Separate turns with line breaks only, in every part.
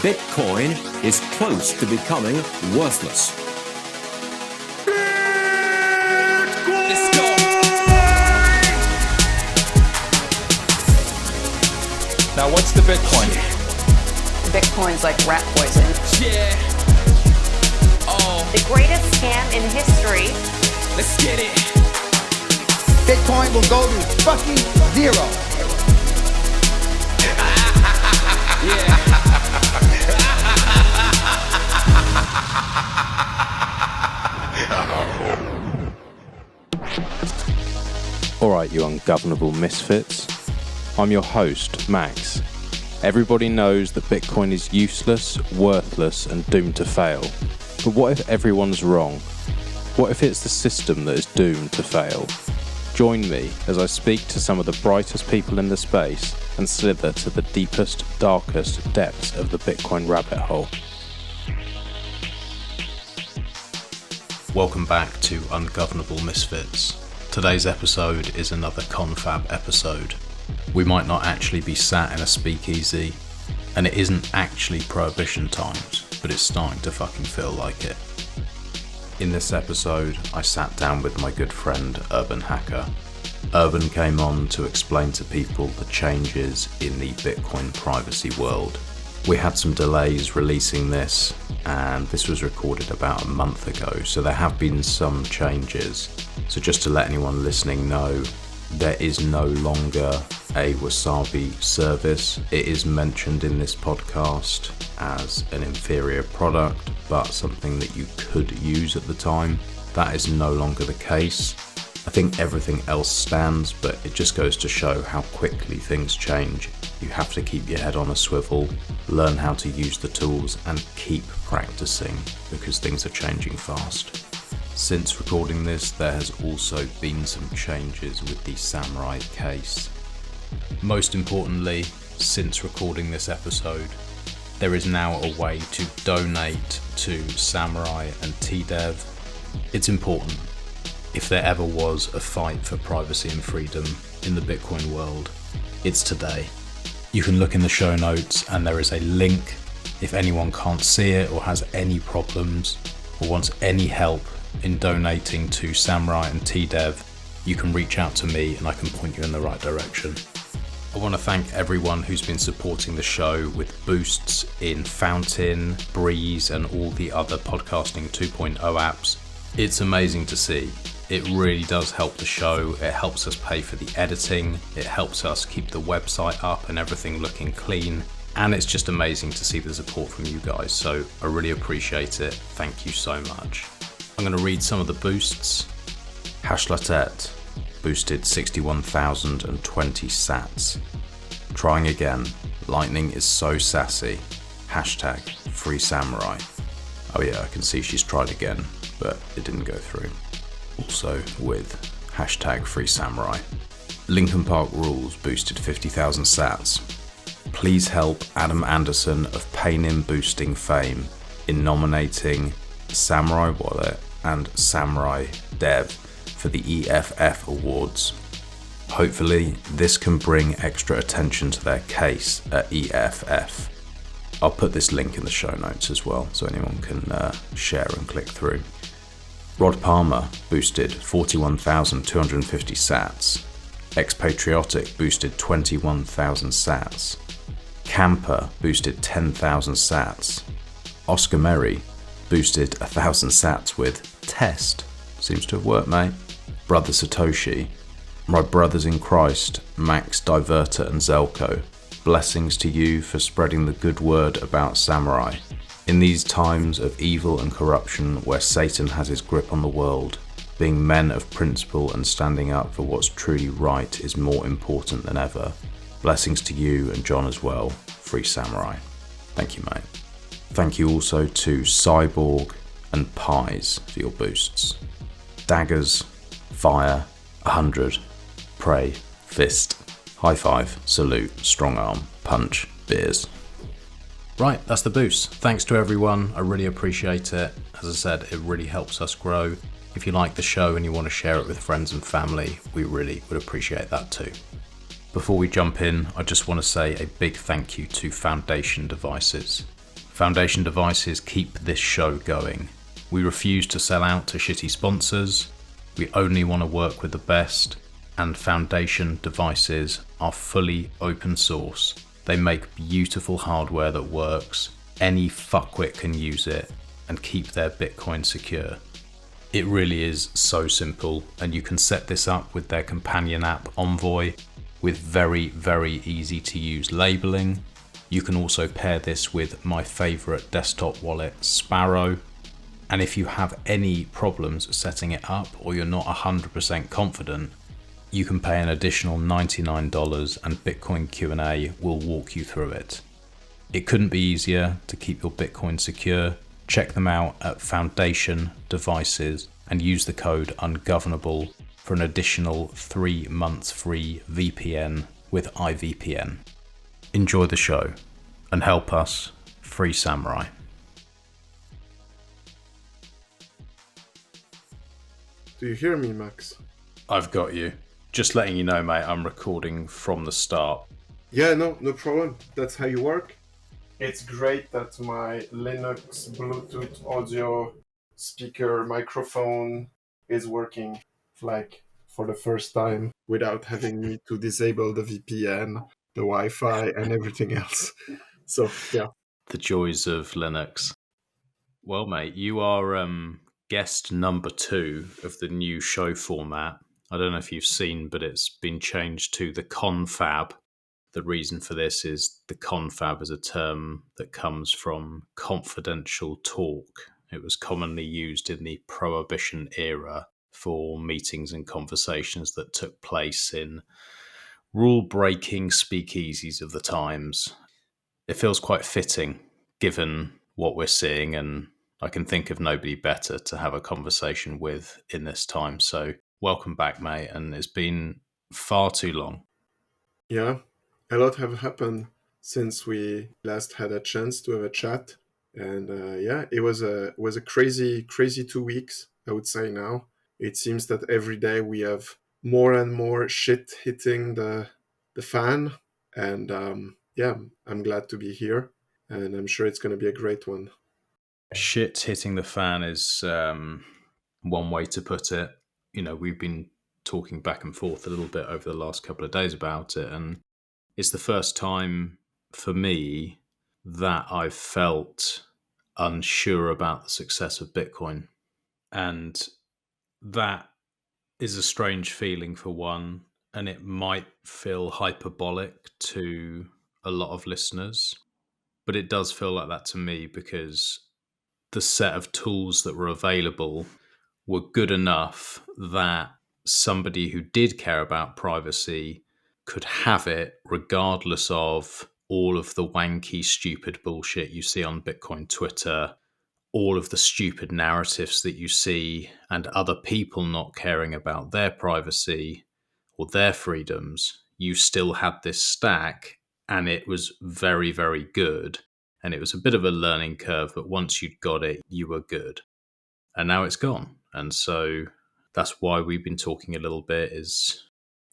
Bitcoin is close to becoming worthless.
Let's go. Now, what's the Bitcoin?
Bitcoin's like rat poison.
Yeah. Oh,
The greatest scam in history.
let's get it.
Bitcoin will go to fucking zero.
Yeah.
Alright, you ungovernable misfits. I'm your host, Max. Everybody knows that Bitcoin is useless, worthless, and doomed to fail. But what if everyone's wrong? What if it's the system that is doomed to fail? Join me as I speak to some of the brightest people in the space and slither to the deepest, darkest depths of the Bitcoin rabbit hole. Welcome back to Ungovernable Misfits. Today's episode is another Confab episode. We might not actually be sat in a speakeasy, and it isn't actually Prohibition times, but it's starting to fucking feel like it. In this episode, I sat down with my good friend Urban Hacker. Urban came on to explain to people the changes in the Bitcoin privacy world. We had some delays releasing this, and this was recorded about a month ago, so there have been some changes. So just to let anyone listening know, there is no longer a Wasabi service. It is mentioned in this podcast as an inferior product, but something that you could use at the time. That is no longer the case. I think everything else stands, but it just goes to show how quickly things change. You have to keep your head on a swivel, learn how to use the tools, and keep practicing because things are changing fast. Since recording this, there has also been some changes with the SAMOURAI case. Most importantly, since recording this episode, there is now a way to donate to SAMOURAI and TDEV. It's important. If there ever was a fight for privacy and freedom in the Bitcoin world, it's today. You can look in the show notes and there is a link. If anyone can't see it or has any problems or wants any help in donating to SAMOURAI and TDEV, you can reach out to me and I can point you in the right direction. I want to thank everyone who's been supporting the show with boosts in Fountain, Breeze, and all the other Podcasting 2.0 apps. It's amazing to see. It really does help the show. It helps us pay for the editing. It helps us keep the website up and everything looking clean. And it's just amazing to see the support from you guys. So I really appreciate it. Thank you so much. I'm going to read some of the boosts. Hashlatet boosted 61,020 sats. Trying again. Lightning is so sassy. Hashtag free samurai. Oh yeah, I can see she's tried again, but it didn't go through. Also with hashtag free samurai. Linkin Park Rules boosted 50,000 sats. Please help Adam Anderson of Paynim Boosting fame in nominating SAMOURAI Wallet and SAMOURAI Dev for the EFF Awards. Hopefully this can bring extra attention to their case at EFF. I'll put this link in the show notes as well so anyone can share and click through. Rod Palmer boosted 41,250 sats. Expatriotic boosted 21,000 sats. Camper boosted 10,000 sats. Oscar Merry boosted 1,000 sats with Test. Seems to have worked, mate. Brother Satoshi. My brothers in Christ, Max, Diverter and Zelko. Blessings to you for spreading the good word about SAMOURAI. In these times of evil and corruption where Satan has his grip on the world, being men of principle and standing up for what's truly right is more important than ever. Blessings to you and John as well. Free SAMOURAI. Thank you, mate. Thank you also to Cyborg and Pies for your boosts. Daggers, Fire, 100, Pray, Fist, High Five, Salute, Strong Arm, Punch, Beers. Right, that's the boost. Thanks to everyone. I really appreciate it. As I said, it really helps us grow. If you like the show and you want to share it with friends and family, we really would appreciate that too. Before we jump in, I just want to say a big thank you to Foundation Devices. Foundation devices keep this show going. We refuse to sell out to shitty sponsors. We only want to work with the best, and Foundation devices are fully open source. They make beautiful hardware that works. Any fuckwit can use it and keep their Bitcoin secure. It really is so simple, and you can set this up with their companion app Envoy with very, very easy to use labeling. You can also pair this with my favorite desktop wallet, Sparrow. And if you have any problems setting it up or you're not 100% confident, you can pay an additional $99 and Bitcoin Q&A will walk you through it. It couldn't be easier to keep your Bitcoin secure. Check them out at Foundation Devices and use the code Ungovernable for an additional 3 months free VPN with iVPN. Enjoy the show and help us free SAMOURAI.
Do you hear me, Max?
I've got you. Just letting you know, mate, I'm recording from the start.
Yeah, no problem. That's how you work. It's great that my Linux Bluetooth audio speaker microphone is working like for the first time without having me to disable the VPN, the Wi-Fi and everything else. So, yeah.
The joys of Linux. Well, mate, you are guest number 2 of the new show format. I don't know if you've seen, but it's been changed to the Confab. The reason for this is the confab is a term that comes from confidential talk. It was commonly used in the Prohibition Era for meetings and conversations that took place in rule-breaking speakeasies of the times. It feels quite fitting, given what we're seeing, and I can think of nobody better to have a conversation with in this time. So welcome back, mate, and it's been far too long.
Yeah. A lot have happened since we last had a chance to have a chat, and it was a crazy 2 weeks. I would say now it seems that every day we have more and more shit hitting the fan, and I'm glad to be here, and I'm sure it's going to be a great one.
Shit hitting the fan is one way to put it. You know, we've been talking back and forth a little bit over the last couple of days about it, and it's the first time for me that I've felt unsure about the success of Bitcoin. And that is a strange feeling for one, and it might feel hyperbolic to a lot of listeners, but it does feel like that to me because the set of tools that were available were good enough that somebody who did care about privacy could have it regardless of all of the wanky, stupid bullshit you see on Bitcoin Twitter, all of the stupid narratives that you see, and other people not caring about their privacy or their freedoms. You still had this stack, and it was very, very good. And it was a bit of a learning curve, but once you'd got it, you were good. And now it's gone. And so that's why we've been talking a little bit is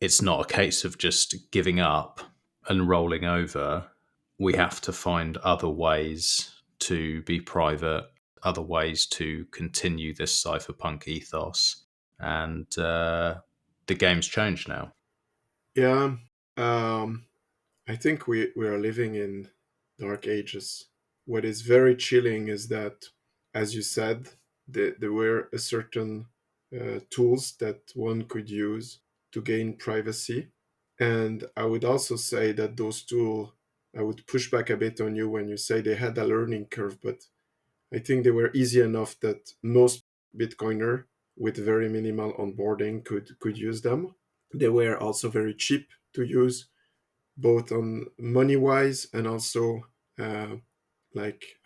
it's not a case of just giving up and rolling over. We have to find other ways to be private, other ways to continue this cypherpunk ethos. And the game's changed now.
Yeah, I think we are living in dark ages. What is very chilling is that, as you said, there were a certain tools that one could use to gain privacy. And I would also say that those tools, I would push back a bit on you when you say they had a learning curve, but I think they were easy enough that most Bitcoiner with very minimal onboarding could use them. They were also very cheap to use, both on money-wise and also like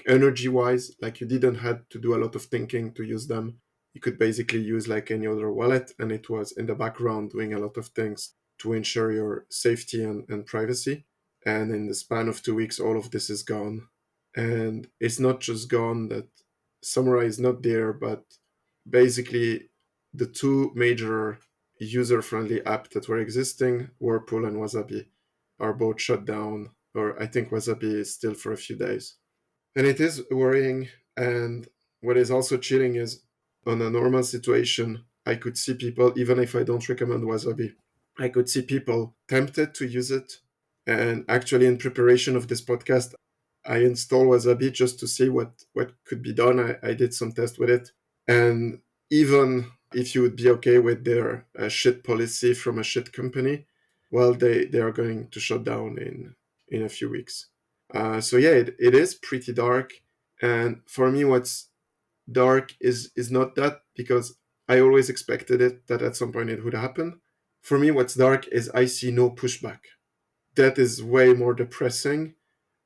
energy-wise. Like you didn't have to do a lot of thinking to use them. You could basically use like any other wallet, and it was in the background doing a lot of things to ensure your safety and privacy. And in the span of 2 weeks, all of this is gone. And it's not just gone that SAMOURAI is not there, but basically the two major user-friendly apps that were existing, Whirlpool and Wasabi, are both shut down, or I think Wasabi is still for a few days. And it is worrying. And what is also chilling is, on a normal situation, I could see people, even if I don't recommend Wasabi, I could see people tempted to use it. And actually, in preparation of this podcast, I installed Wasabi just to see what could be done. I did some tests with it. And even if you would be okay with their shit policy from a shit company, well, they are going to shut down in a few weeks. So yeah, it is pretty dark. And for me, what's dark is not that, because I always expected it that at some point it would happen. For me, what's dark is I see no pushback. That is way more depressing.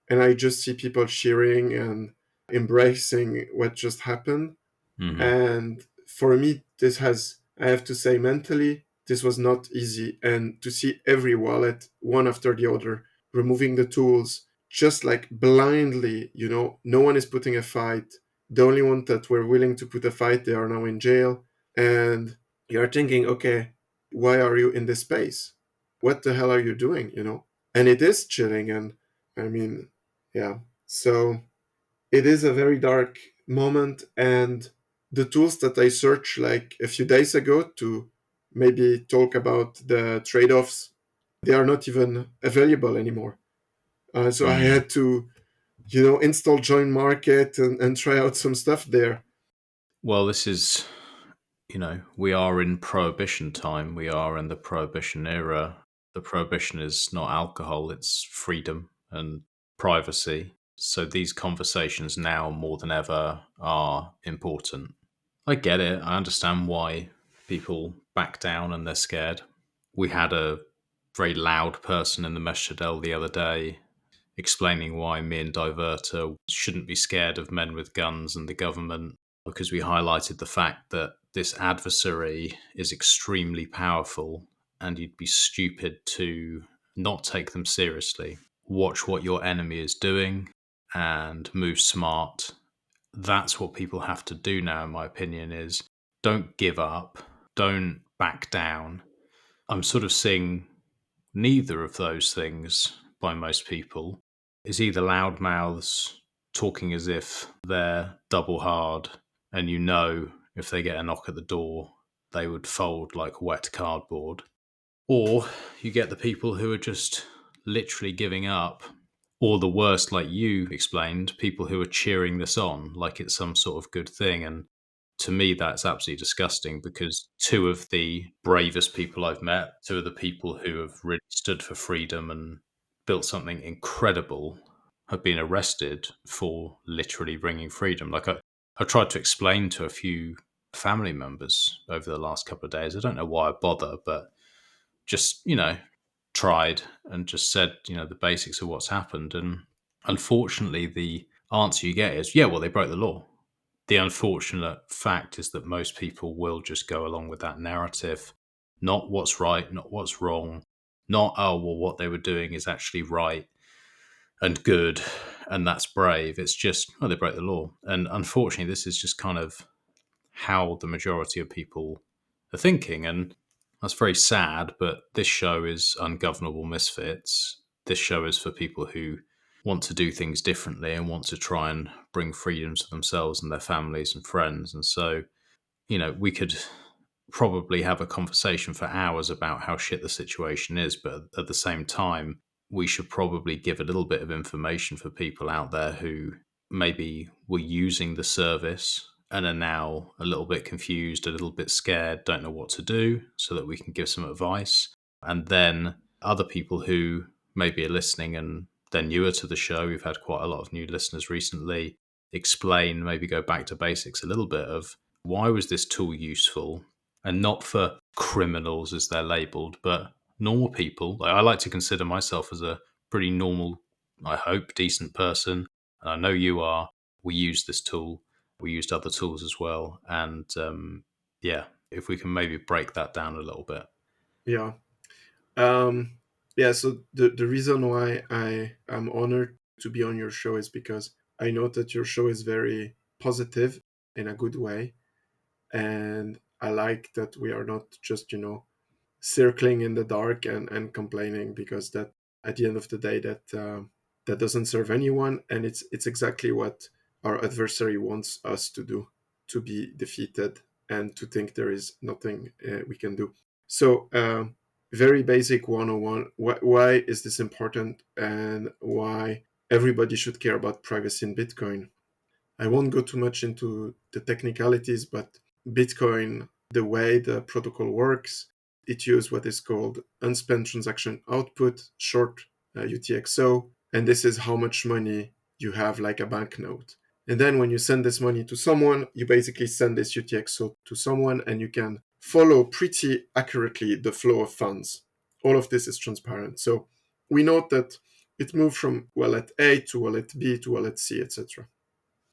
And I just see people cheering and embracing what just happened.
Mm-hmm.
And for me, this has, I have to say, mentally, this was not easy. And to see every wallet, one after the other, removing the tools, just like blindly, no one is putting a fight. The only ones that were willing to put a fight, they are now in jail. And you're thinking, okay, why are you in this space? What the hell are you doing, And it is chilling. And I mean, yeah. So it is a very dark moment. And the tools that I searched like a few days ago to maybe talk about the trade-offs, they are not even available anymore. So I had to, install Join Market and try out some stuff there.
Well, this is, we are in prohibition time. We are in the prohibition era. The prohibition is not alcohol, it's freedom and privacy. So these conversations now more than ever are important. I get it. I understand why people back down and they're scared. We had a very loud person in the Meshadel the other day explaining why me and Diverter shouldn't be scared of men with guns and the government, because we highlighted the fact that this adversary is extremely powerful and you'd be stupid to not take them seriously. Watch what your enemy is doing and move smart. That's what people have to do now, in my opinion, is don't give up, don't back down. I'm sort of seeing neither of those things by most people. Is either loudmouths talking as if they're double hard, and if they get a knock at the door, they would fold like wet cardboard. Or you get the people who are just literally giving up. Or the worst, like you explained, people who are cheering this on like it's some sort of good thing. And to me, that's absolutely disgusting, because two of the bravest people I've met, two of the people who have really stood for freedom and built something incredible, have been arrested for literally bringing freedom. Like I tried to explain to a few family members over the last couple of days. I don't know why I bother, but just, tried and just said, the basics of what's happened. And unfortunately, the answer you get is, yeah, well, they broke the law. The unfortunate fact is that most people will just go along with that narrative, not what's right, not what's wrong, not, oh, well, what they were doing is actually right and good, and that's brave. It's just, oh, they broke the law. And unfortunately, this is just kind of how the majority of people are thinking. And that's very sad, but this show is Ungovernable Misfits. This show is for people who want to do things differently and want to try and bring freedom to themselves and their families and friends. And so, we could probably have a conversation for hours about how shit the situation is, but at the same time, we should probably give a little bit of information for people out there who maybe were using the service and are now a little bit confused, a little bit scared, don't know what to do, so that we can give some advice. And then other people who maybe are listening and they're newer to the show, we've had quite a lot of new listeners recently, explain, maybe go back to basics a little bit of why was this tool useful, and not for criminals as they're labeled, but normal people. I like to consider myself as a pretty normal, I hope, decent person. And I know you are. We use this tool. We used other tools as well. And if we can maybe break that down a little bit.
Yeah. So the reason why I am honored to be on your show is because I know that your show is very positive in a good way. And I like that we are not just, circling in the dark and complaining, because that at the end of the day, that that doesn't serve anyone, and it's exactly what our adversary wants us to do, to be defeated and to think there is nothing we can do. So very basic 101, why is this important and why everybody should care about privacy in Bitcoin? I won't go too much into the technicalities, but Bitcoin, the way the protocol works, it uses what is called unspent transaction output, short UTXO, and this is how much money you have, like a banknote. And then when you send this money to someone, you basically send this UTXO to someone, and you can follow pretty accurately the flow of funds. All of this is transparent. So we note that it moved from wallet A to wallet B to wallet C, etc.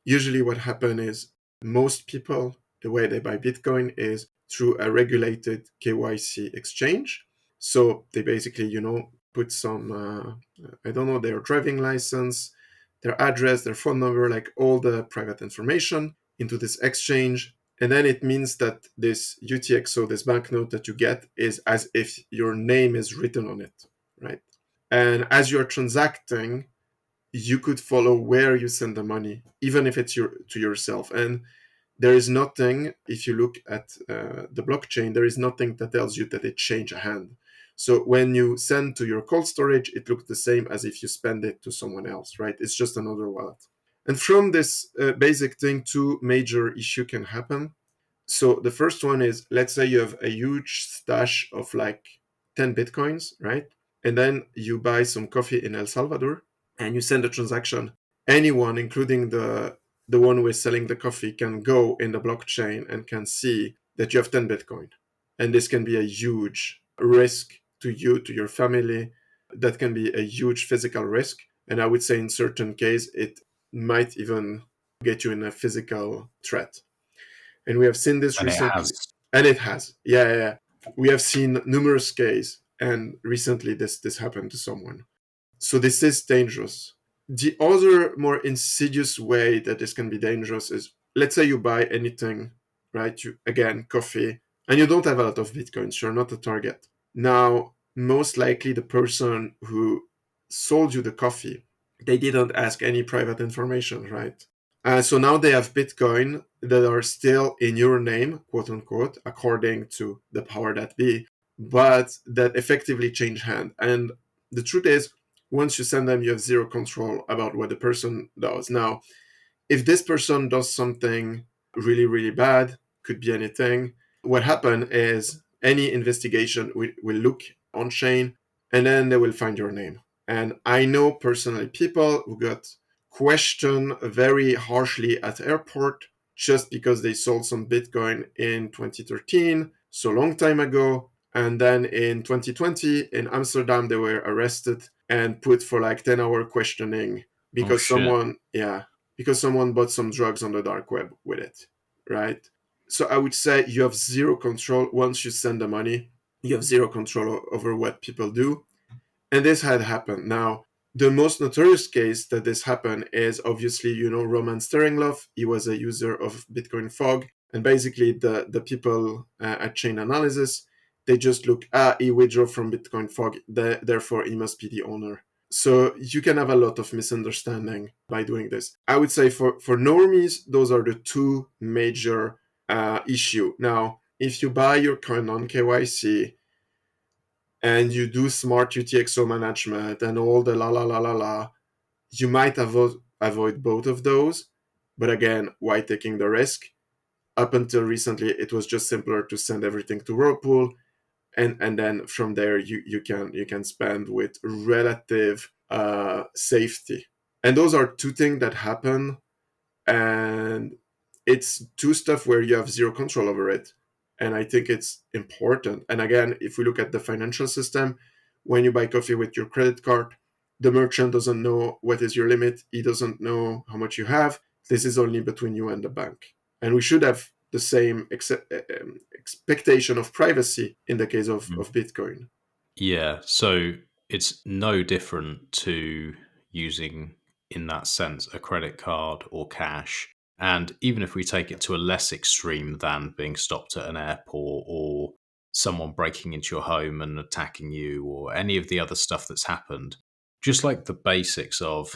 Usually what happens is most people, the way they buy Bitcoin is through a regulated KYC exchange. So they basically, put some, their driving license, their address, their phone number, like all the private information into this exchange. And then it means that this UTXO, this banknote that you get, is as if your name is written on it, right? And as you're transacting, you could follow where you send the money, even if it's to yourself. And there is nothing, if you look at the blockchain, there is nothing that tells you that it changed a hand. So when you send to your cold storage, it looks the same as if you spend it to someone else, right? It's just another wallet. And from this basic thing, two major issues can happen. So the first one is, let's say you have a huge stash of like 10 Bitcoins, right? And then you buy some coffee in El Salvador and you send a transaction. Anyone, including the one who is selling the coffee, can go in the blockchain and can see that you have 10 Bitcoin. And this can be a huge risk to you, to your family. That can be a huge physical risk. And I would say in certain cases, it might even get you in a physical threat. And we have seen this recently. And it has. Yeah. We have seen numerous cases. And recently this happened to someone. So this is dangerous. The other more insidious way that this can be dangerous is, let's say you buy anything, right? Again, coffee, and you don't have a lot of Bitcoins. You're not a target. Now, most likely the person who sold you the coffee, they didn't ask any private information, right? So now they have Bitcoin that are still in your name, quote unquote, according to the power that be, but that effectively change hand. And the truth is, once you send them, you have zero control about what the person does. Now, if this person does something really, really bad, could be anything, what happens is any investigation will look on chain, and then they will find your name. And I know personally people who got questioned very harshly at airport just because they sold some Bitcoin in 2013, so long time ago. And then in 2020 in Amsterdam, they were arrested and put for like 10-hour questioning because someone bought some drugs on the dark web with it, right? So I would say you have zero control. Once you send the money, you have zero control over what people do. And this had happened. Now, the most notorious case that this happened is obviously, Roman Sterlinglov. He was a user of Bitcoin Fog. And basically the people at Chain Analysis, they just look, he withdrew from Bitcoin Fog, therefore he must be the owner. So you can have a lot of misunderstanding by doing this. I would say for normies, those are the two major issues. Now, if you buy your coin on KYC and you do smart UTXO management and all the you might avoid both of those. But again, why taking the risk? Up until recently, it was just simpler to send everything to Whirlpool. And then from there you can spend with relative safety. And those are two things that happen, and it's two stuff where you have zero control over it. And I think it's important. And again, if we look at the financial system, when you buy coffee with your credit card, the merchant doesn't know what is your limit. He doesn't know how much you have. This is only between you and the bank. And we should have the same expectation of privacy in the case of Bitcoin.
Yeah, so it's no different to using, in that sense, a credit card or cash. And even if we take it to a less extreme than being stopped at an airport or someone breaking into your home and attacking you or any of the other stuff that's happened, just like the basics of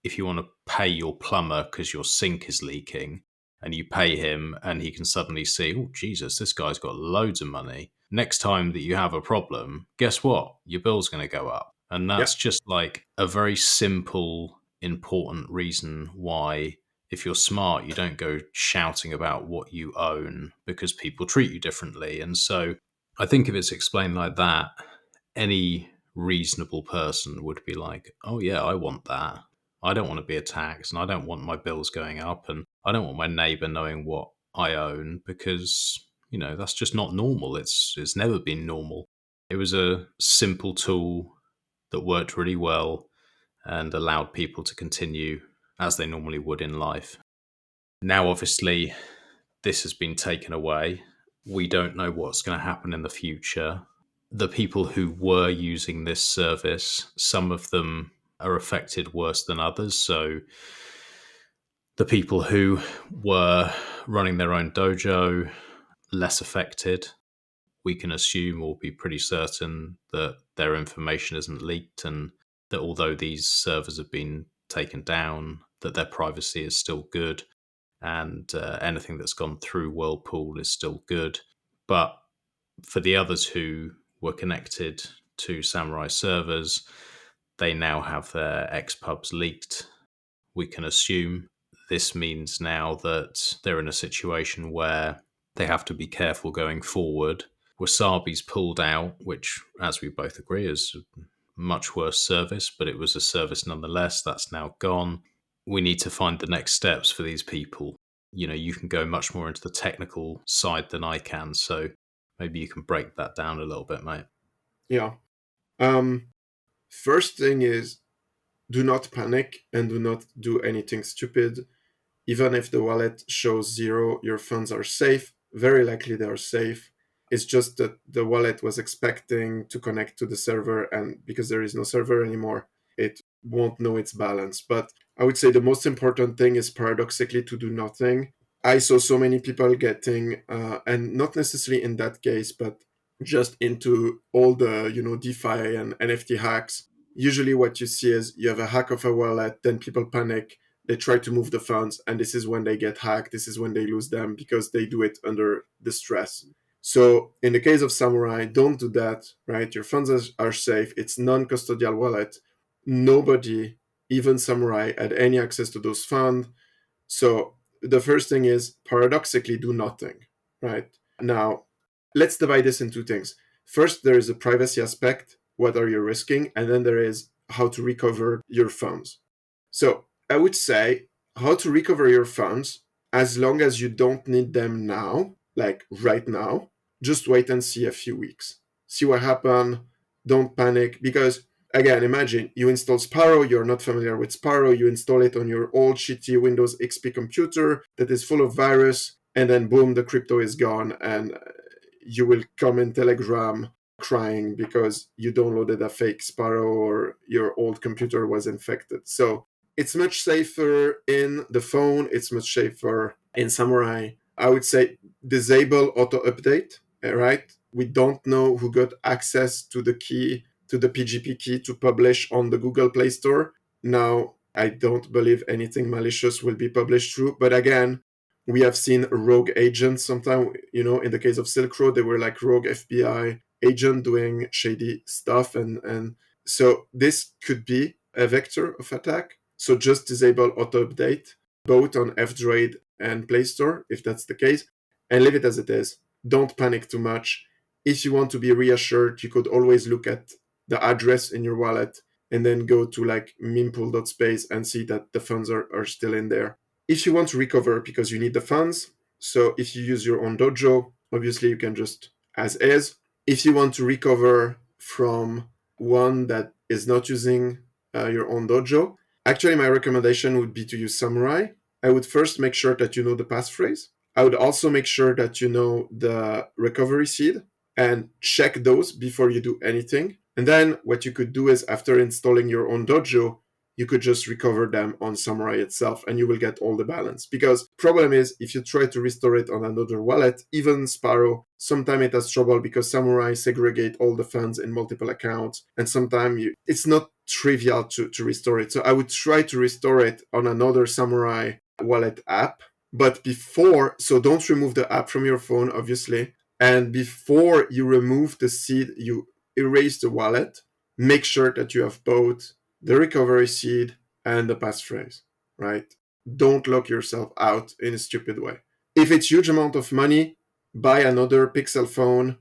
if you want to pay your plumber because your sink is leaking and you pay him and he can suddenly see, oh, Jesus, this guy's got loads of money. Next time that you have a problem, guess what? Your bill's going to go up. And that's just like a very simple, important reason why, if you're smart, you don't go shouting about what you own because people treat you differently. And so I think if it's explained like that, any reasonable person would be like, oh, yeah, I want that. I don't want to be attacked, and I don't want my bills going up, and I don't want my neighbor knowing what I own because, that's just not normal. It's never been normal. It was a simple tool that worked really well and allowed people to continue as they normally would in life. Now, obviously, this has been taken away. We don't know what's going to happen in the future. The people who were using this service, some of them are affected worse than others. So the people who were running their own dojo, less affected. We can assume or be pretty certain that their information isn't leaked and that although these servers have been taken down, that their privacy is still good and anything that's gone through Whirlpool is still good. But for the others who were connected to SAMOURAI servers, they now have their XPubs leaked. We can assume this means now that they're in a situation where they have to be careful going forward. Wasabi's pulled out, which, as we both agree, is a much worse service, but it was a service nonetheless. That's now gone. We need to find the next steps for these people. You can go much more into the technical side than I can, so maybe you can break that down a little bit, mate.
Yeah. First thing is, do not panic and do not do anything stupid. Even if the wallet shows 0, your funds are safe. Very likely they are safe. It's just that the wallet was expecting to connect to the server, and because there is no server anymore, it won't know its balance. But I would say the most important thing is paradoxically to do nothing. I saw so many people getting, and not necessarily in that case, but just into all the, DeFi and NFT hacks. Usually what you see is you have a hack of a wallet, then people panic, they try to move the funds, and this is when they get hacked. This is when they lose them because they do it under distress. So in the case of SAMOURAI, don't do that, right? Your funds are safe. It's non-custodial wallet. Nobody, even SAMOURAI, had any access to those funds. So the first thing is, paradoxically, do nothing, right? Now, let's divide this into 2 things. First, there is a privacy aspect. What are you risking? And then there is how to recover your funds. So I would say how to recover your funds, as long as you don't need them now, like right now, just wait and see a few weeks. See what happens. Don't panic, because again, imagine you install Sparrow, you're not familiar with Sparrow, you install it on your old shitty Windows XP computer that is full of virus, and then boom, the crypto is gone, and you will come in Telegram crying because you downloaded a fake Sparrow or your old computer was infected. So it's much safer in the phone, it's much safer in SAMOURAI. I would say disable auto update, right? We don't know who got access to the key, to the PGP key to publish on the Google Play Store. Now, I don't believe anything malicious will be published through, but again, we have seen rogue agents sometimes, in the case of Silk Road, they were like rogue FBI agent doing shady stuff. And so this could be a vector of attack. So just disable auto update, both on F-Droid and Play Store, if that's the case, and leave it as it is. Don't panic too much. If you want to be reassured, you could always look at the address in your wallet and then go to like mempool.space and see that the funds are still in there. If you want to recover because you need the funds, so if you use your own dojo, obviously you can just as is. If you want to recover from one that is not using your own dojo, actually my recommendation would be to use SAMOURAI. I would first make sure that you know the passphrase. I would also make sure that you know the recovery seed and check those before you do anything. And then what you could do is, after installing your own dojo, you could just recover them on SAMOURAI itself and you will get all the balance. Because problem is, if you try to restore it on another wallet, even Sparrow, sometimes it has trouble because SAMOURAI segregate all the funds in multiple accounts. And sometimes it's not trivial to restore it. So I would try to restore it on another SAMOURAI wallet app. But before, so don't remove the app from your phone, obviously. And before you remove the seed, you erase the wallet, make sure that you have both the recovery seed and the passphrase, right? Don't lock yourself out in a stupid way. If it's huge amount of money, buy another Pixel phone.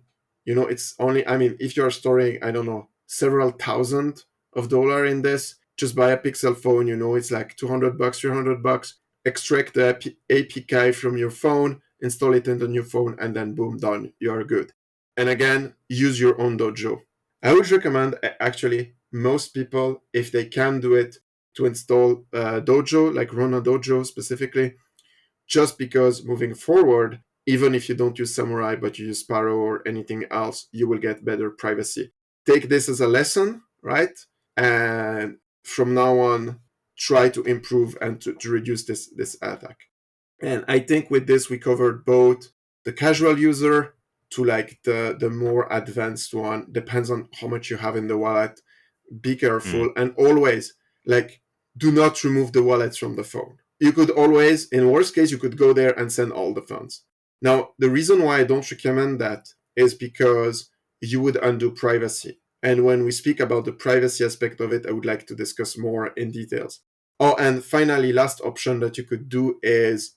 It's only, if you're storing, I don't know, several thousand of dollars in this, just buy a Pixel phone, it's like $200, $300. Extract the APK from your phone, install it in the new phone, and then boom, done, you're good. And again, use your own dojo. I would recommend, actually, most people, if they can do it, to install Dojo, like Rona Dojo specifically, just because moving forward, even if you don't use SAMOURAI, but you use Sparrow or anything else, you will get better privacy. Take this as a lesson, right? And from now on, try to improve and to reduce this attack. And I think with this, we covered both the casual user to like the more advanced one. Depends on how much you have in the wallet. Be careful and always do not remove the wallets from the phone. You could always, in worst case, you could go there and send all the funds. Now, the reason why I don't recommend that is because you would undo privacy. And when we speak about the privacy aspect of it, I would like to discuss more in details. Oh, and finally, last option that you could do is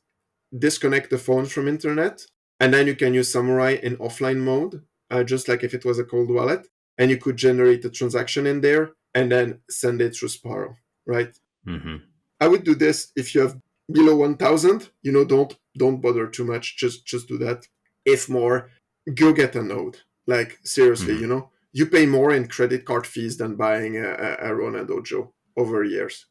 disconnect the phone from internet, and then you can use SAMOURAI in offline mode, just like if it was a cold wallet. And you could generate a transaction in there and then send it through Sparrow, right?
Mm-hmm.
I would do this if you have below 1,000. Don't bother too much. Just do that. If more, go get a node. Like seriously, you pay more in credit card fees than buying a Rona Dojo over years.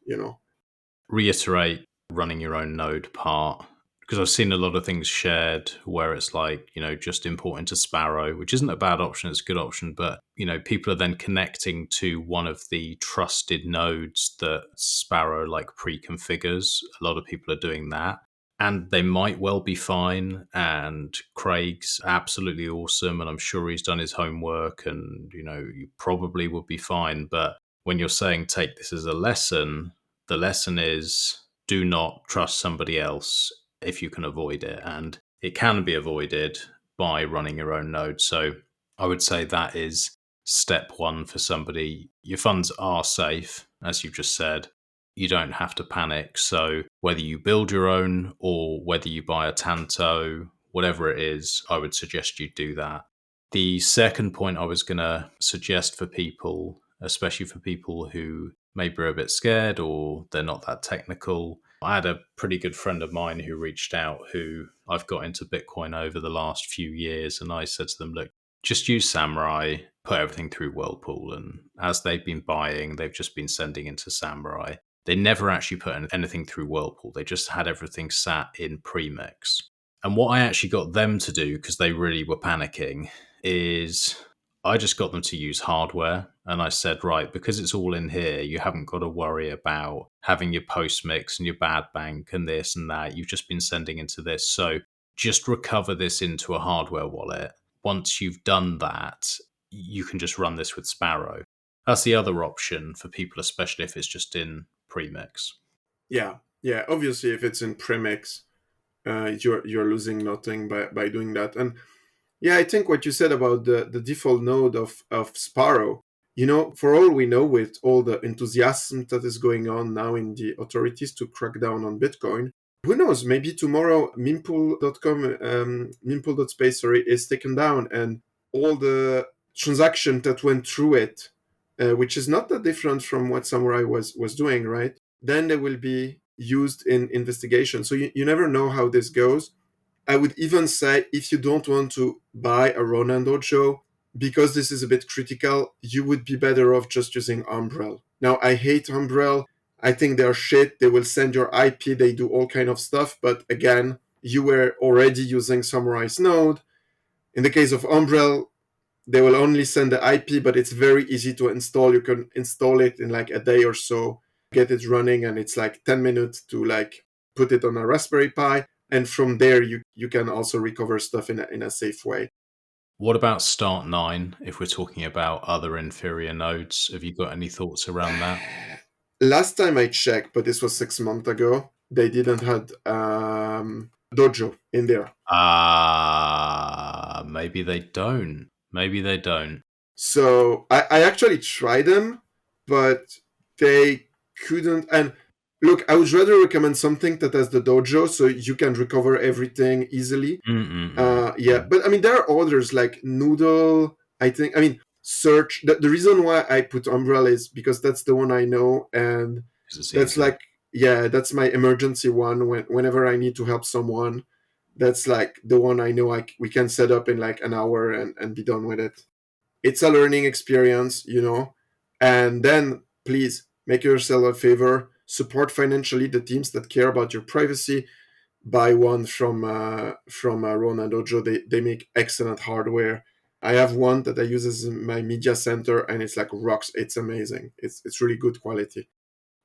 Reiterate running your own node part. Because I've seen a lot of things shared where it's like, just import into Sparrow, which isn't a bad option, it's a good option. But, people are then connecting to one of the trusted nodes that Sparrow pre-configures. A lot of people are doing that. And they might well be fine. And Craig's absolutely awesome. And I'm sure he's done his homework and, you probably would be fine. But when you're saying take this as a lesson, the lesson is do not trust somebody else if you can avoid it. And it can be avoided by running your own node. So I would say that is step one for somebody. Your funds are safe, as you've just said. You don't have to panic. So whether you build your own or whether you buy a Tanto, whatever it is, I would suggest you do that. The second point I was going to suggest for people, especially for people who maybe are a bit scared or they're not that technical. I had a pretty good friend of mine who reached out, who I've got into Bitcoin over the last few years. And I said to them, look, just use SAMOURAI, put everything through Whirlpool. And as they've been buying, they've just been sending into SAMOURAI. They never actually put anything through Whirlpool. They just had everything sat in premix. And what I actually got them to do, because they really were panicking, is I just got them to use hardware. And I said, right, because it's all in here, you haven't got to worry about having your postmix and your bad bank and this and that. You've just been sending into this. So just recover this into a hardware wallet. Once you've done that, you can just run this with Sparrow. That's the other option for people, especially if it's just in premix.
Yeah. Obviously, if it's in premix, you're losing nothing by doing that. And yeah, I think what you said about the default node of Sparrow, for all we know, with all the enthusiasm that is going on now in the authorities to crack down on Bitcoin, who knows, maybe tomorrow mempool.com, mempool.space, is taken down and all the transaction that went through it, which is not that different from what SAMOURAI was doing, right? Then they will be used in investigation. So you never know how this goes. I would even say if you don't want to buy a Rona Dojo, because this is a bit critical, you would be better off just using Umbrel. Now, I hate Umbrel. I think they're shit. They will send your IP. They do all kind of stuff. But again, you were already using SAMOURAI's node. In the case of Umbrel, they will only send the IP, but it's very easy to install. You can install it in like a day or so. get it running, and it's like 10 minutes to like put it on a Raspberry Pi. And from there, you can also recover stuff in a safe way.
What about Start 9, if we're talking about other inferior nodes? Have you got any thoughts around that?
Last time I checked, but this was 6 months ago, they didn't have Dojo in there.
Maybe they don't. Maybe they don't.
So I actually tried them, but they couldn't. And look, I would rather recommend something that has the dojo so you can recover everything easily. Yeah, but I mean, there are others like Noodle, I think. I mean, Search. The reason why I put Umbrella is because that's the one I know, and that's like, yeah, that's my emergency one whenever I need to help someone. That's like the one I know we can set up in like an hour and be done with it. It's a learning experience, and then please make yourself a favor, support financially the teams that care about your privacy. Buy one from Rona Dojo. They make excellent hardware. I have one that I use as my media center, and it's like rocks. It's amazing. It's really good quality.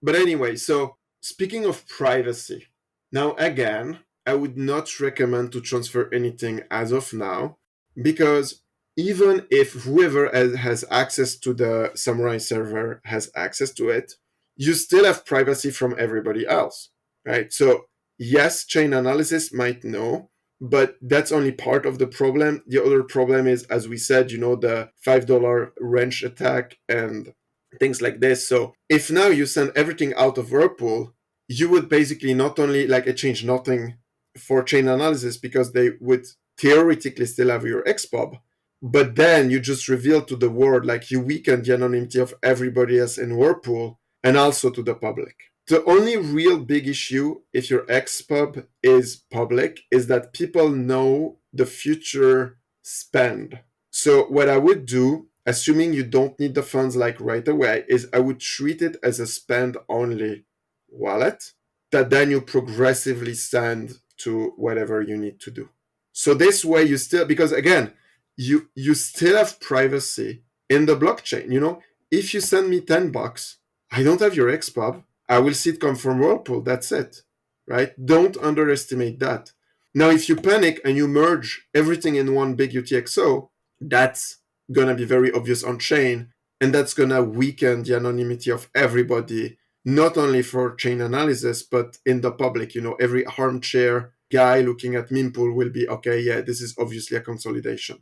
But anyway, so speaking of privacy, now again, I would not recommend to transfer anything as of now, because even if whoever has access to the SAMOURAI server has access to it, you still have privacy from everybody else, right? So yes, chain analysis might know, but that's only part of the problem. The other problem is, as we said, the $5 wrench attack and things like this. So if now you send everything out of Whirlpool, you would basically not only change nothing for chain analysis, because they would theoretically still have your XPub, but then you just reveal to the world, like you weaken the anonymity of everybody else in Whirlpool and also to the public. The only real big issue if your XPub is public is that people know the future spend. So what I would do, assuming you don't need the funds like right away, is I would treat it as a spend only wallet that then you progressively send to whatever you need to do. So this way you still, because again, you still have privacy in the blockchain. If you send me $10, I don't have your XPub. I will see it come from Whirlpool. That's it, right? Don't underestimate that. Now, if you panic and you merge everything in one big UTXO, that's going to be very obvious on chain, and that's going to weaken the anonymity of everybody, not only for chain analysis, but in the public. Every armchair guy looking at mempool will be, okay, yeah, this is obviously a consolidation.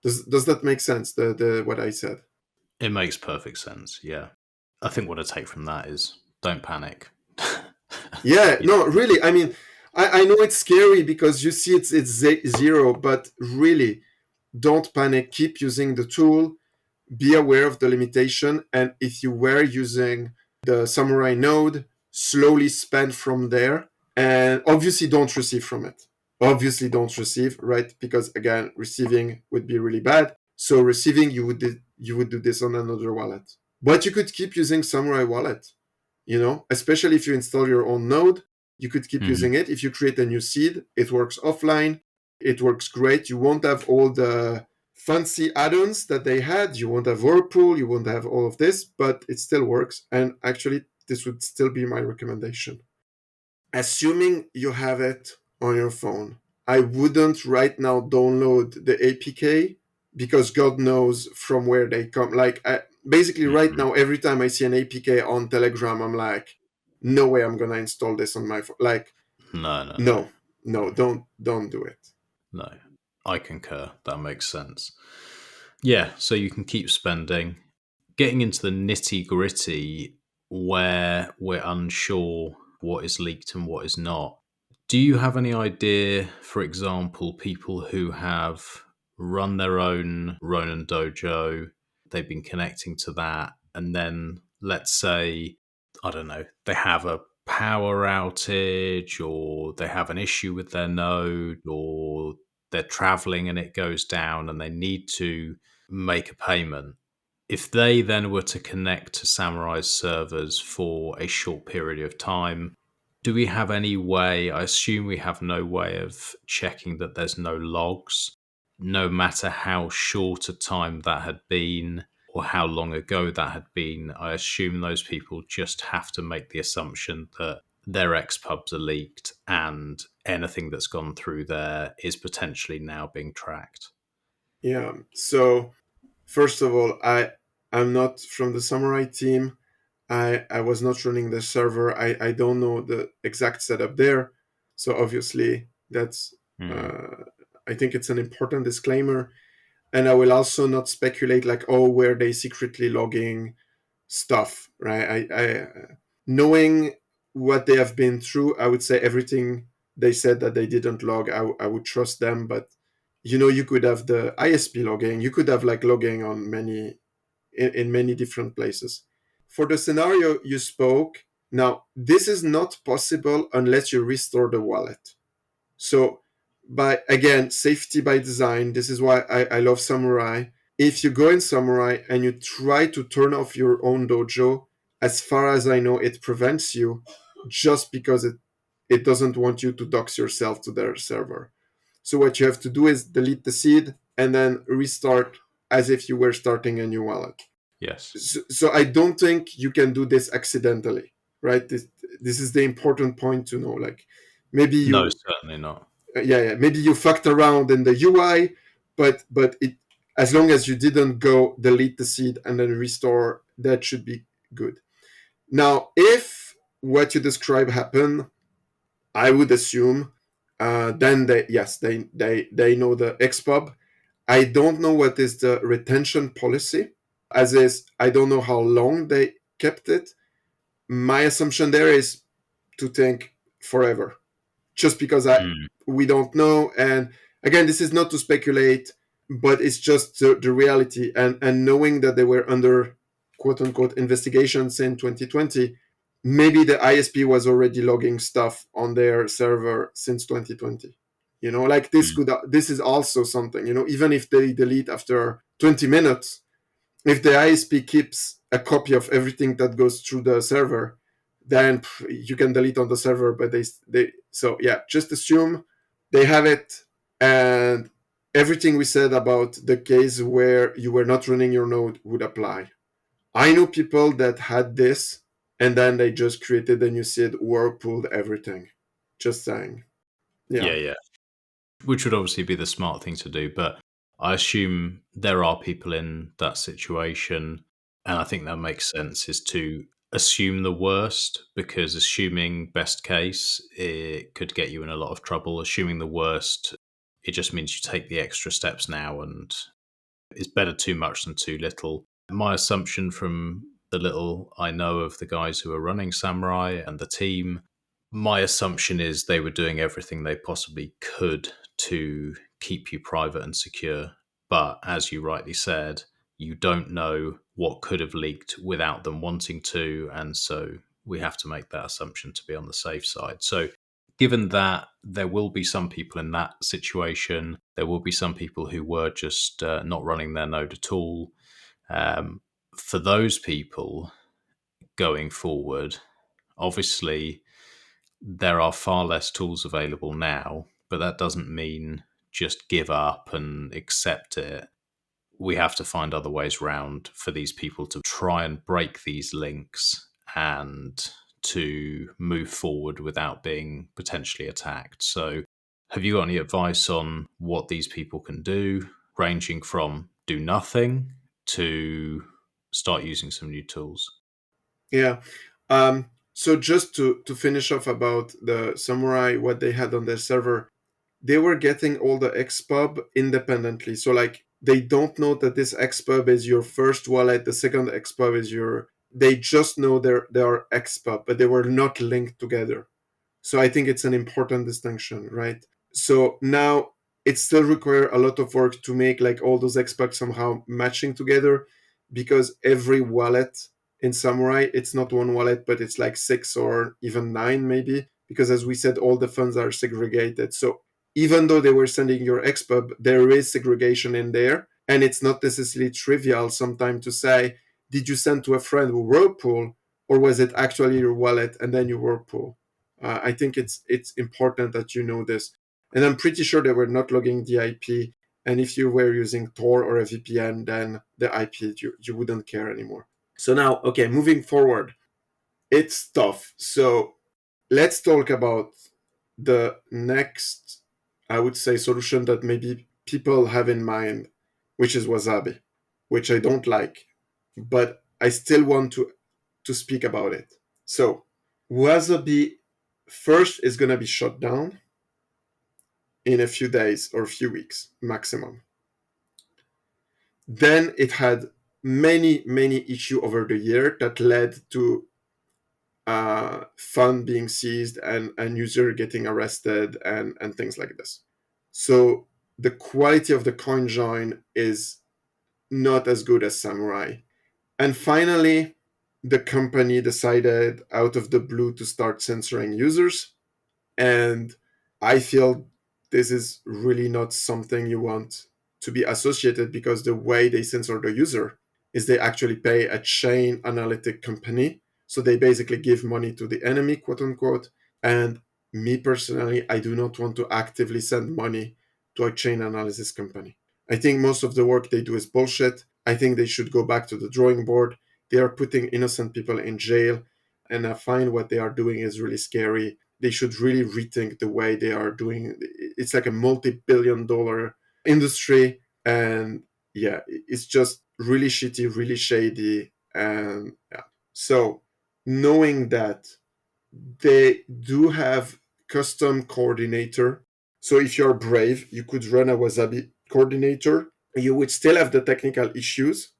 Does that make sense, the what I said?
It makes perfect sense, yeah. I think what I take from that is don't panic.
Yeah, no, really. I mean, I know it's scary because you see it's zero, but really, don't panic. Keep using the tool. Be aware of the limitation. And if you were using the SAMOURAI node, slowly spend from there. And obviously don't receive from it. Obviously don't receive, right? Because again, receiving would be really bad. So receiving, you would do this on another wallet. But you could keep using SAMOURAI wallet. Especially if you install your own node, you could keep using it. If you create a new seed, it works offline. It works great. You won't have all the fancy add-ons that they had. You won't have Whirlpool. You won't have all of this, but it still works. And actually, this would still be my recommendation. Assuming you have it on your phone, I wouldn't right now download the APK, because God knows from where they come. Basically, right now, every time I see an APK on Telegram, I'm like, no way I'm going to install this on my phone. No, don't do it.
No, I concur. That makes sense. Yeah, so you can keep spending. Getting into the nitty-gritty where we're unsure what is leaked and what is not. Do you have any idea, for example, people who have run their own Ronin Dojo, they've been connecting to that, and then let's say, I don't know, they have a power outage, or they have an issue with their node, or they're traveling and it goes down and they need to make a payment. If they then were to connect to SAMOURAI's servers for a short period of time, do we have any way? I assume we have no way of checking that there's no logs, no matter how short a time that had been, or how long ago that had been, I assume those people just have to make the assumption that their XPubs are leaked and anything that's gone through there is potentially now being tracked.
Yeah. So first of all, I'm not from the SAMOURAI team. I was not running the server. I don't know the exact setup there. So obviously that's I think it's an important disclaimer. And I will also not speculate like, oh, were they secretly logging stuff, right? I knowing what they have been through, I would say everything they said that they didn't log, I would trust them. But you could have the ISP logging, you could have like logging on in many different places. For the scenario you spoke, now this is not possible unless you restore the wallet. So by again, safety by design, this is why I love SAMOURAI. If you go in SAMOURAI and you try to turn off your own dojo, as far as I know, it prevents you just because it doesn't want you to dox yourself to their server. So what you have to do is delete the seed and then restart as if you were starting a new wallet.
Yes.
So I don't think you can do this accidentally, right? This is the important point to know. Like maybe you,
No, certainly not.
Maybe you fucked around in the UI, but it, as long as you didn't go delete the seed and then restore, that should be good. Now, if what you describe happened, I would assume then they know the XPub. I don't know what is the retention policy, as is I don't know how long they kept it. My assumption there is to think forever, just because we don't know. And again, this is not to speculate, but it's just the reality. And knowing that they were under quote unquote investigations in 2020, maybe the ISP was already logging stuff on their server since 2020. Like this is also something, even if they delete after 20 minutes, if the ISP keeps a copy of everything that goes through the server, then you can delete on the server, but so yeah, just assume they have it. And everything we said about the case where you were not running your node would apply. I know people that had this and then they just created a new seed, whirlpooled everything. Just saying.
Yeah. Which would obviously be the smart thing to do, but I assume there are people in that situation, and I think that makes sense, is to assume the worst, because assuming best case, it could get you in a lot of trouble. Assuming the worst, it just means you take the extra steps now, and it's better too much than too little. My assumption from the little I know of the guys who are running SAMOURAI and the team, my assumption is they were doing everything they possibly could to keep you private and secure. But as you rightly said, you don't know what could have leaked without them wanting to. And so we have to make that assumption to be on the safe side. So given that there will be some people in that situation, there will be some people who were just not running their node at all. For those people going forward, obviously there are far less tools available now, but that doesn't mean just give up and accept it. We have to find other ways around for these people to try and break these links and to move forward without being potentially attacked. So have you got any advice on what these people can do, ranging from do nothing to start using some new tools?
Yeah. So just to finish off about the SAMOURAI, what they had on their server, they were getting all the XPub independently. So like they don't know that this XPub is your first wallet, the second XPub is they just know they are XPub, but they were not linked together. So I think it's an important distinction, right? So now it still requires a lot of work to make like all those XPubs somehow matching together, because every wallet in SAMOURAI, it's not one wallet, but it's like 6 or even 9 maybe, because as we said, all the funds are segregated. So even though they were sending your XPub, there is segregation in there. And it's not necessarily trivial sometimes to say, did you send to a friend who Whirlpool, or was it actually your wallet and then you Whirlpool? I think it's important that you know this. And I'm pretty sure they were not logging the IP. And if you were using Tor or a VPN, then the IP, you wouldn't care anymore. So now, okay, moving forward, it's tough. So let's talk about the next, I would say, solution that maybe people have in mind, which is Wasabi, which I don't like, but I still want to speak about it. So Wasabi first is going to be shut down in a few days or a few weeks maximum. Then it had many issues over the year that led to fund being seized and user getting arrested and things like this. So the quality of the coin join is not as good as SAMOURAI. And finally, the company decided out of the blue to start censoring users. And I feel this is really not something you want to be associated, because the way they censor the user is they actually pay a chain analytic company. So they basically give money to the enemy, quote unquote. And me personally, I do not want to actively send money to a chain analysis company. I think most of the work they do is bullshit. I think they should go back to the drawing board. They are putting innocent people in jail, and I find what they are doing is really scary. They should really rethink the way they are doing. It's like a multi-billion-dollar industry, and yeah, it's just really shitty, really shady, and yeah. So knowing that they do have custom coordinator, so if you're brave, you could run a Wasabi coordinator. You would still have the technical issues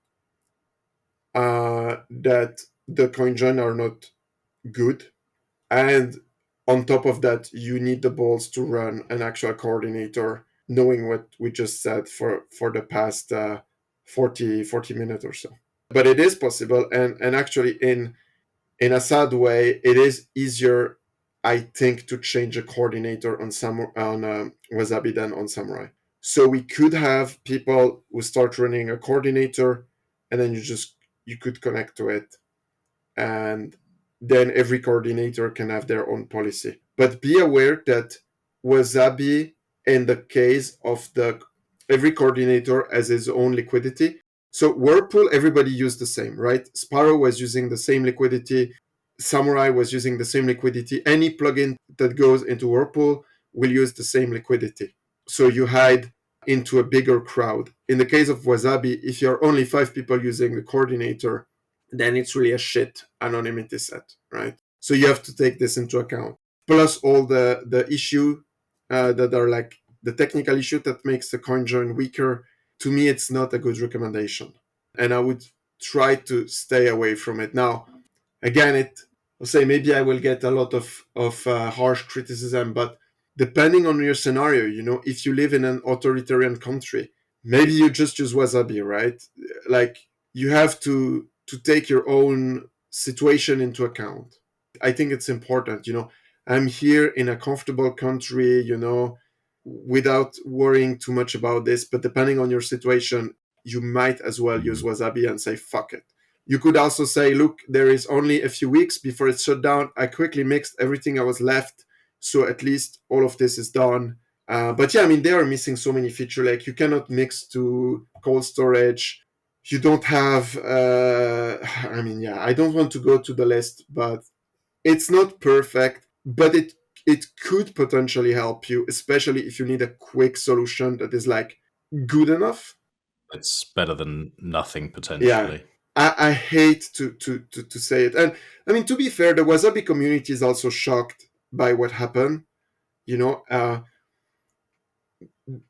that the CoinJoin are not good. And on top of that, you need the balls to run an actual coordinator, knowing what we just said for the past 40 minutes or so. But it is possible. And actually, in a sad way, it is easier, I think, to change a coordinator on Wasabi than on SAMOURAI. So we could have people who start running a coordinator, and then you could connect to it, and then every coordinator can have their own policy. But be aware that Wasabi, in the case of every coordinator has his own liquidity. So Whirlpool, everybody used the same, right? Sparrow was using the same liquidity. SAMOURAI was using the same liquidity. Any plugin that goes into Whirlpool will use the same liquidity. So you hide into a bigger crowd. In the case of Wasabi, if you're only 5 people using the coordinator, then it's really a shit anonymity set, right? So you have to take this into account. Plus all the issue that are like the technical issue that makes the coin join weaker. To me, it's not a good recommendation. And I would try to stay away from it. Now, again, I'll say maybe I will get a lot of harsh criticism, but depending on your scenario, if you live in an authoritarian country, maybe you just use Wasabi, right? Like, you have to take your own situation into account. I think it's important, I'm here in a comfortable country, without worrying too much about this, but depending on your situation, you might as well use Wasabi and say, fuck it. You could also say, look, there is only a few weeks before it's shut down. I quickly mixed everything I was left, so at least all of this is done. But yeah, they are missing so many features. Like, you cannot mix to cold storage. You don't have, I don't want to go to the list, but it's not perfect, but it could potentially help you, especially if you need a quick solution that is like good enough.
It's better than nothing potentially.
Yeah, I hate to say it. And to be fair, the Wasabi community is also shocked by what happened.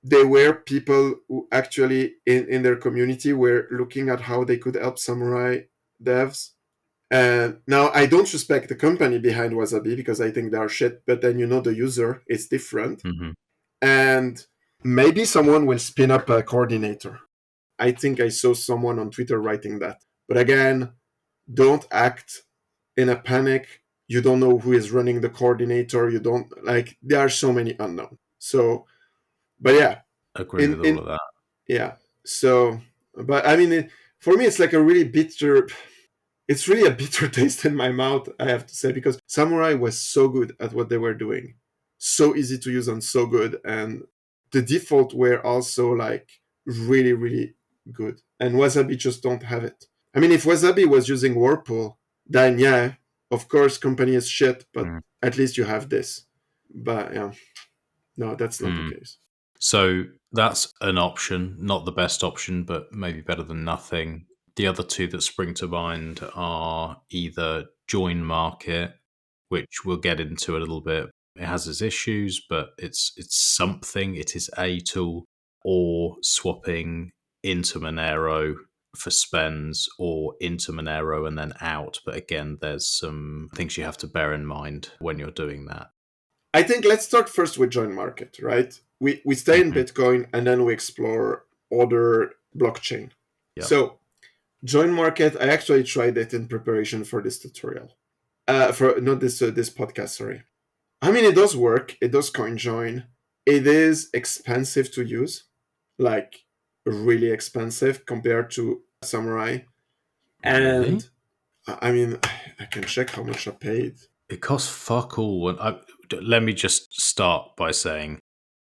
There were people who actually in their community were looking at how they could help SAMOURAI devs. And now I don't respect the company behind Wasabi because I think they are shit, but then the user is different.
Mm-hmm.
And maybe someone will spin up a coordinator. I think I saw someone on Twitter writing that. But again, don't act in a panic. You don't know who is running the coordinator. You don't, there are so many unknowns. So, but yeah.
Agree with all of that.
Yeah. So, but for me, it's like it's really a bitter taste in my mouth, I have to say, because SAMOURAI was so good at what they were doing. So easy to use and so good. And the default were also like really, really good. And Wasabi just don't have it. I mean, if Wasabi was using Whirlpool, then yeah, of course, company is shit, but at least you have this. But yeah, no, that's not the case.
So that's an option, not the best option, but maybe better than nothing. The other two that spring to mind are either join market, which we'll get into a little bit. It has its issues, but it's something. It is a tool, or swapping into Monero for spends, or into Monero and then out. But again, there's some things you have to bear in mind when you're doing that.
I think let's start first with join market, right? We stay in Bitcoin and then we explore other blockchain.
Yep.
So join market, I actually tried it in preparation for this tutorial. For not this podcast, sorry. I mean, it does work. It does coin join. It is expensive to use, like really expensive compared to SAMOURAI. And I mean, I can check how much I paid.
It costs fuck all. Let me just start by saying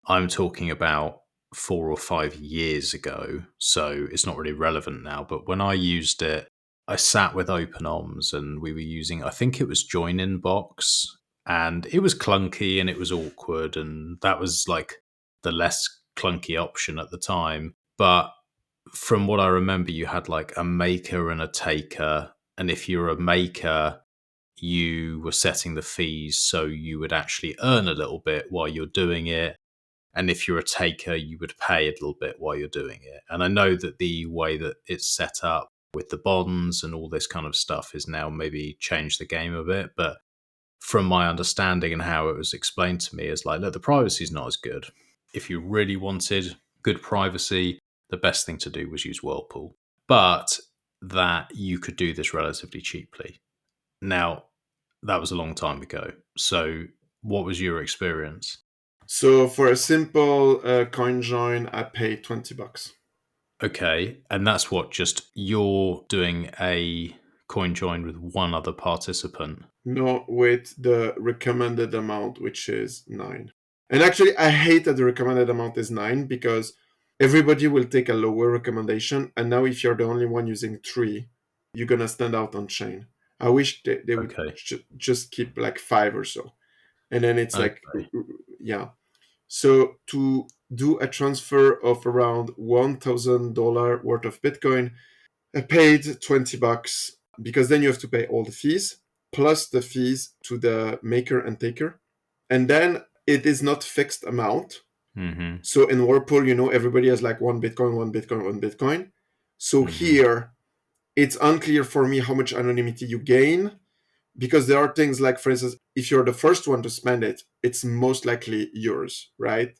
I'm talking about 4 or 5 years ago, so it's not really relevant now. But when I used it, I sat with OpenOms and we were using, I think it was Join Inbox, and it was clunky and it was awkward, and that was like the less clunky option at the time. But from what I remember, you had like a maker and a taker, and if you're a maker, you were setting the fees so you would actually earn a little bit while you're doing it. And if you're a taker, you would pay a little bit while you're doing it. And I know that the way that it's set up with the bonds and all this kind of stuff is now maybe changed the game a bit. But from my understanding and how it was explained to me, is like, look, the privacy is not as good. If you really wanted good privacy, the best thing to do was use Whirlpool. But that you could do this relatively cheaply. Now, that was a long time ago. So what was your experience?
So for a simple coin join, I paid $20.
Okay. And that's what, just you're doing a coin join with one other participant?
No, with the recommended amount, which is 9. And actually, I hate that the recommended amount is 9 because everybody will take a lower recommendation. And now if you're the only one using 3, you're going to stand out on chain. I wish they would just keep like 5 or so. And then it's like, yeah. So to do a transfer of around $1,000 worth of Bitcoin, I paid $20 because then you have to pay all the fees plus the fees to the maker and taker. And then it is not fixed amount.
Mm-hmm.
So in Whirlpool, everybody has like 1 Bitcoin, 1 Bitcoin, 1 Bitcoin. So here, it's unclear for me how much anonymity you gain, because there are things like, for instance, if you're the first one to spend it, it's most likely yours, right?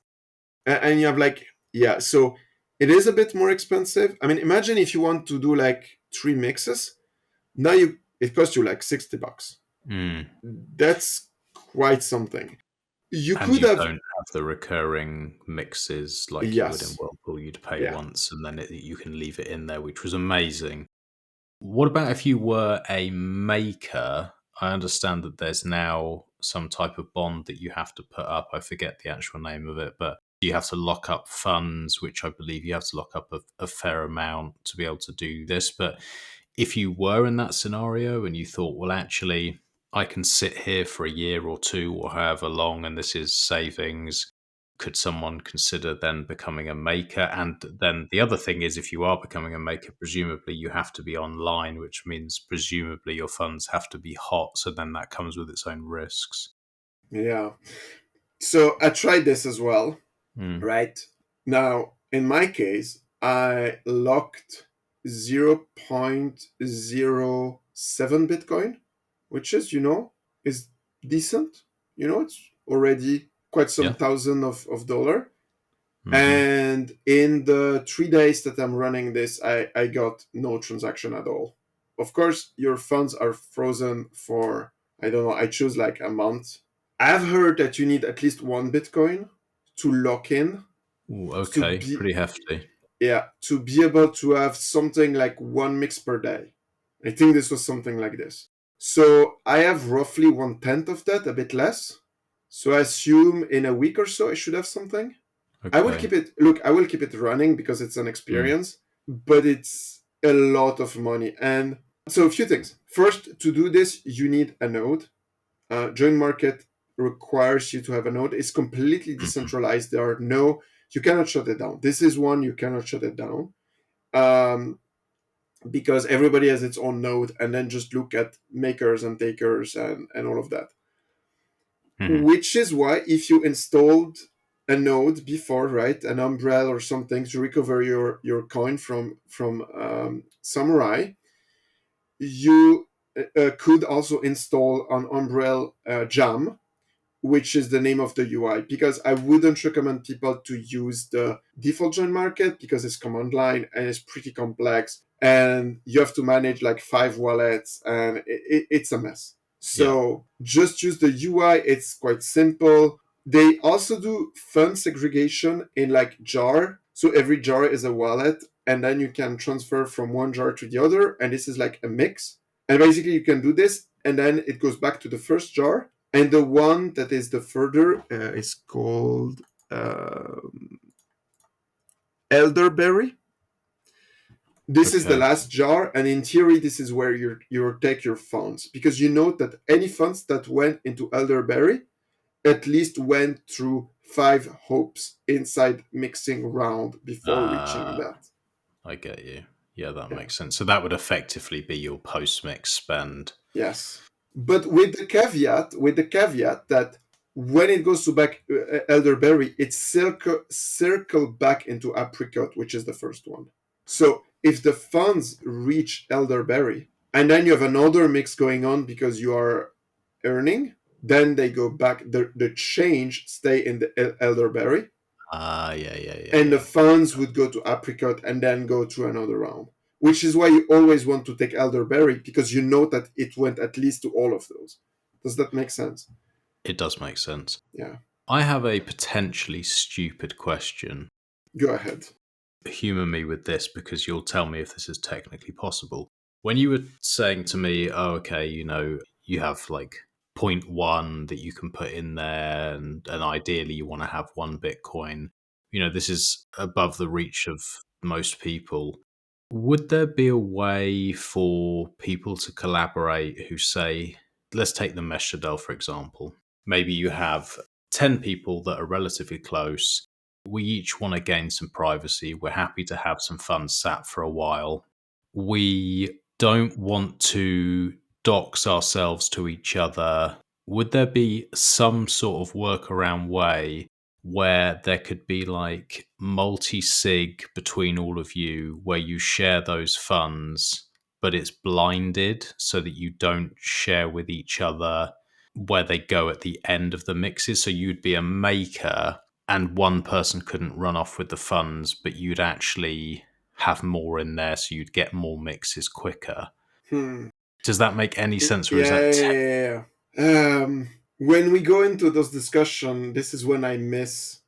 And you have like, yeah, so it is a bit more expensive. I mean, imagine if you want to do like 3 mixes, now it costs you like $60. That's quite something. You don't have
the recurring mixes like you would in Whirlpool. You'd pay once and then you can leave it in there, which was amazing. What about if you were a maker? I understand that there's now some type of bond that you have to put up. I forget the actual name of it, but you have to lock up funds, which I believe you have to lock up a fair amount to be able to do this. But if you were in that scenario and you thought, well, actually, I can sit here for a year or 2 or however long, and this is savings, could someone consider then becoming a maker? And then the other thing is, if you are becoming a maker, presumably you have to be online, which means presumably your funds have to be hot. So then that comes with its own risks.
Yeah. So I tried this as well, right? Now, in my case, I locked 0.07 Bitcoin, which is, is decent. It's already quite some thousand of dollar. And in the 3 days that I'm running this, I got no transaction at all. Of course, your funds are frozen for, I don't know, I choose like a month. I've heard that you need at least 1 Bitcoin to lock in.
Ooh, okay, pretty hefty.
Yeah, to be able to have something like 1 mix per day. I think this was something like this. So I have roughly 1/10 of that, a bit less. So I assume in a week or so I should have something. I will
Okay.
keep it. Look, I will keep it running because it's an experience, but it's a lot of money. And so, a few things. First, to do this, you need a node. Join market requires you to have a node. It's completely decentralized. There are no. You cannot shut it down. This is one you cannot shut it down. Because everybody has its own node, and then just look at makers and takers and all of that. Which is why if you installed a node before, right, an umbrella or something to recover your coin from SAMOURAI, you could also install an umbrella jam, which is the name of the UI, because I wouldn't recommend people to use the default join market because it's command line and it's pretty complex and you have to manage like 5 wallets and it's a mess. So just use the UI. It's quite simple. They also do fund segregation in like jar. So every jar is a wallet and then you can transfer from one jar to the other. And this is like a mix. And basically you can do this and then it goes back to the first jar. And the one that is the further is called elderberry. This is the last jar, and in theory, this is where you take your funds, because you note that any funds that went into elderberry at least went through 5 hopes inside mixing round before reaching that.
I get you. Yeah, that makes sense. So that would effectively be your post-mix spend.
Yes, but with the caveat that when it goes to back elderberry, it's circle back into apricot, which is the first one. So if the funds reach elderberry and then you have another mix going on because you are earning, then they go back. The change stay in the elderberry. And the funds would go to apricot and then go through another round. Which is why you always want to take elderberry, because you know that it went at least to all of those. Does that make sense?
It does make sense.
Yeah.
I have a potentially stupid question.
Go ahead.
Humor me with this because you'll tell me if this is technically possible. When you were saying to me, oh, okay, you have like 0.1 that you can put in there and ideally you want to have 1 Bitcoin, this is above the reach of most people. Would there be a way for people to collaborate who say, let's take the mesh Shadell, for example. Maybe you have 10 people that are relatively close. We each want to gain some privacy. We're happy to have some funds sat for a while. We don't want to dox ourselves to each other. Would there be some sort of workaround way where there could be like multi-sig between all of you where you share those funds, but it's blinded so that you don't share with each other where they go at the end of the mixes? So you'd be a maker and one person couldn't run off with the funds, but you'd actually have more in there so you'd get more mixes quicker. Does that make any sense? Or is that
when we go into those discussions, this is when I miss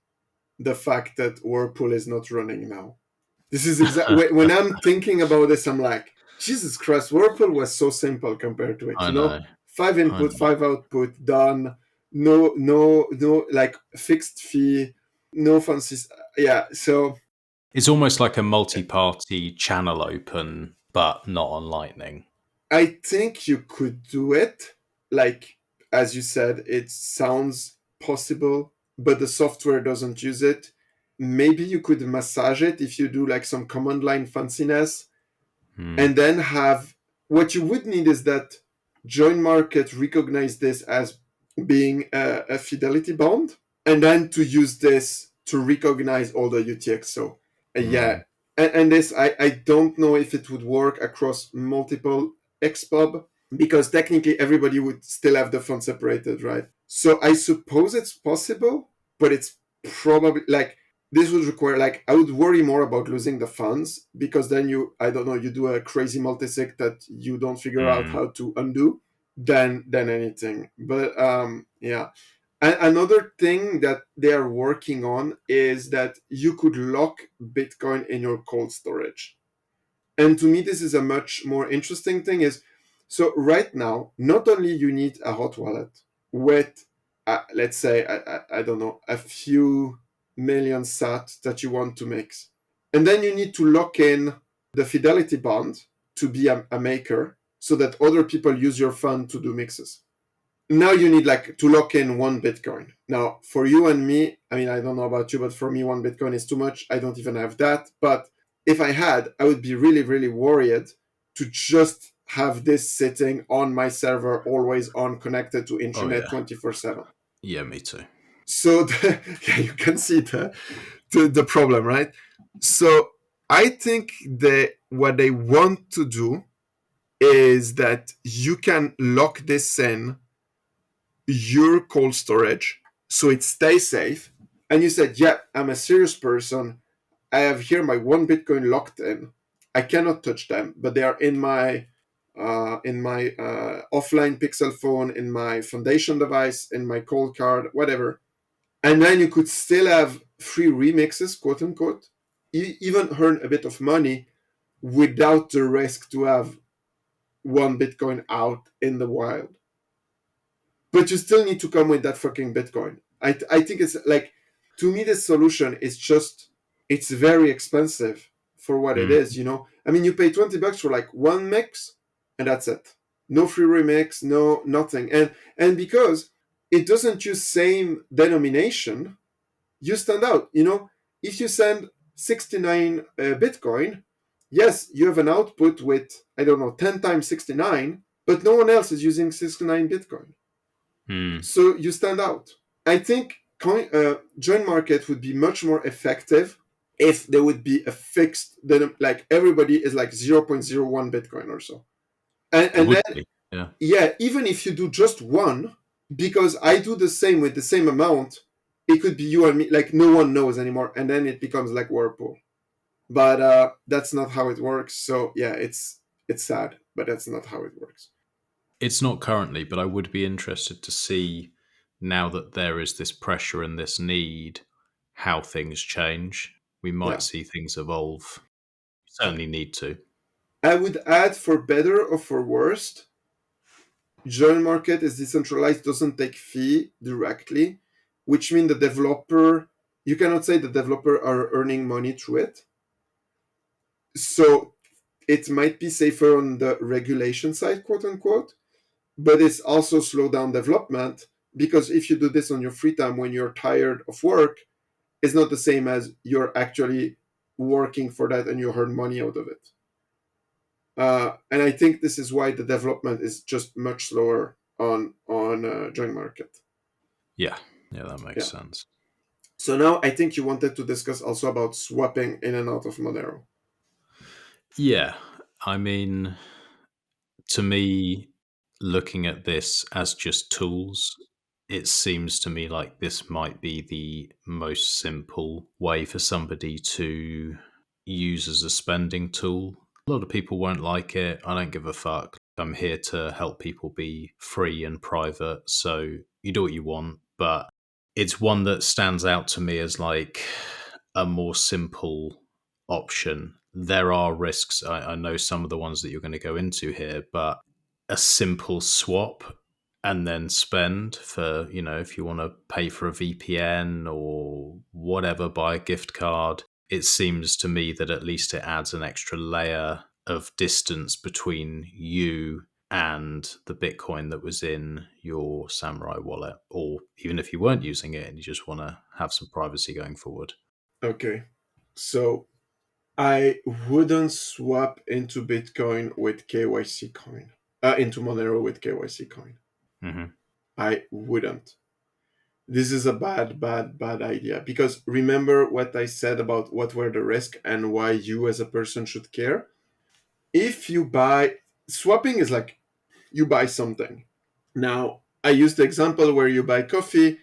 the fact that Whirlpool is not running now. This is exactly when I'm thinking about this, I'm like, Jesus Christ, Whirlpool was so simple compared to it.
I know.
5 input, 5 output, done. No, like fixed fee, no fancy. Yeah, so
it's almost like a multi-party channel open, but not on Lightning.
I think you could do it. Like, as you said, it sounds possible, but the software doesn't use it. Maybe you could massage it if you do like some command line fanciness, and then have what you would need is that join market recognize this as being a fidelity bond, and then to use this to recognize all the UTXO. And this I don't know if it would work across multiple XPub, because technically everybody would still have the fund separated, right? So I suppose it's possible, but it's probably like this would require, like, I would worry more about losing the funds, because then you do a crazy multisig that you don't figure out how to undo than anything. But yeah. And another thing that they are working on is that you could lock Bitcoin in your cold storage. And to me, this is a much more interesting thing. Is so right now, not only you need a hot wallet with, let's say, I don't know, a few million sat that you want to mix. And then you need to lock in the fidelity bond to be a maker so that other people use your fund to do mixes. Now you need like to lock in 1 Bitcoin. Now for you and me, I mean, I don't know about you, but for me, 1 Bitcoin is too much. I don't even have that. But if I had, I would be really, really worried to just have this sitting on my server, always on, connected to internet 24/7.
Yeah, me too.
So you can see the problem, right? So I think that what they want to do is that you can lock this in your cold storage so it stays safe. And you said, yeah, I'm a serious person. I have here my 1 Bitcoin locked in. I cannot touch them, but they are in my offline Pixel phone, in my foundation device, in my cold card, whatever. And then you could still have free remixes, quote unquote, even earn a bit of money without the risk to have 1 Bitcoin out in the wild. But you still need to come with that fucking Bitcoin. I think it's like, to me, this solution is just, it's very expensive for what it is, you know? I mean, you pay $20 for like 1 mix and that's it. No free remix, no nothing. And because it doesn't use same denomination, you stand out. You know, if you send 69 Bitcoin, yes, you have an output with, I don't know, 10 times 69, but no one else is using 69 Bitcoin. So you stand out. I think joint market would be much more effective if there would be a fixed, like everybody is like 0.01 Bitcoin or so. And then, yeah, even if you do just 1, because I do the same with the same amount, it could be you and me, like no one knows anymore. And then it becomes like Whirlpool. But that's not how it works. So yeah, it's sad, but that's not how it works.
It's not currently, but I would be interested to see, now that there is this pressure and this need, how things change. We might see things evolve. Certainly need to.
I would add, for better or for worse, joint market is decentralized, doesn't take fee directly, which means the developer, you cannot say the developer are earning money through it. So it might be safer on the regulation side, quote unquote, but it's also slow down development, because if you do this on your free time when you're tired of work, it's not the same as you're actually working for that and you earn money out of it. And I think this is why the development is just much slower on joint market.
Yeah, that makes sense.
So now I think you wanted to discuss also about swapping in and out of Monero.
Yeah, I mean, to me, looking at this as just tools, it seems to me like this might be the most simple way for somebody to use as a spending tool. A lot of people won't like it. I don't give a fuck. I'm here to help people be free and private. So you do what you want, but it's one that stands out to me as like a more simple option. There are risks. I know some of the ones that you're going to go into here, but a simple swap and then spend for, if you want to pay for a VPN or whatever, buy a gift card. It seems to me that at least it adds an extra layer of distance between you and the Bitcoin that was in your SAMOURAI wallet, or even if you weren't using it and you just want to have some privacy going forward.
Okay, so I wouldn't swap into Bitcoin with KYC coin, into Monero with KYC coin.
Mm-hmm.
I wouldn't. This is a bad idea, because remember what I said about what were the risks and why you as a person should care. If you buy, swapping is like you buy something. Now, I used the example where you buy coffee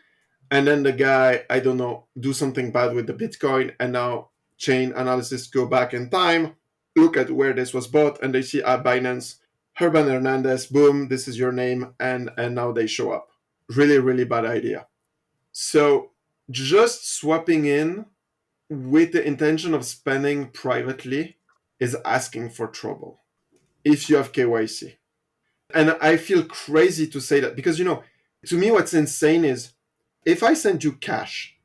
and then the guy, I don't know, do something bad with the Bitcoin, and now chain analysis go back in time, look at where this was bought, and they see Binance, Herban Hernandez, boom, this is your name, and now they show up. Really, really bad idea. So just swapping in with the intention of spending privately is asking for trouble if you have KYC. And I feel crazy to say that, because, to me, what's insane is if I send you cash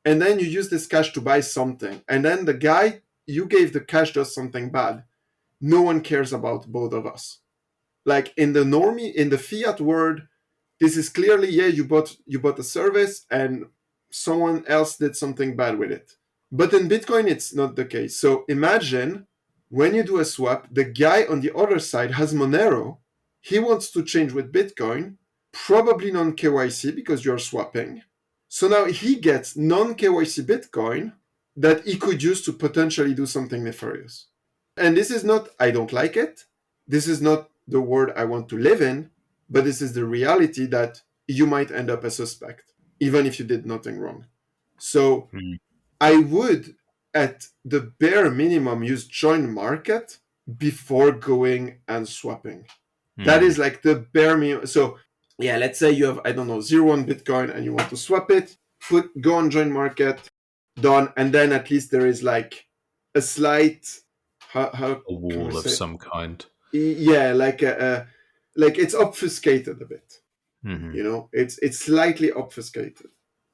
and then you use this cash to buy something, and then the guy you gave the cash does something bad, no one cares about both of us. Like in the fiat world, this is clearly, yeah, you bought a service and someone else did something bad with it. But in Bitcoin, it's not the case. So imagine when you do a swap, the guy on the other side has Monero. He wants to change with Bitcoin, probably non-KYC because you're swapping. So now he gets non-KYC Bitcoin that he could use to potentially do something nefarious. And this is not, I don't like it. This is not the world I want to live in, but this is the reality that you might end up a suspect, even if you did nothing wrong. So I would, at the bare minimum, use join market before going and swapping. That is like the bare minimum. So yeah, let's say you have, I don't know, 0.1 Bitcoin and you want to swap it, go on join market, done. And then at least there is like a slight,
A wall of some kind.
Yeah, like it's obfuscated a bit. You know, it's slightly obfuscated.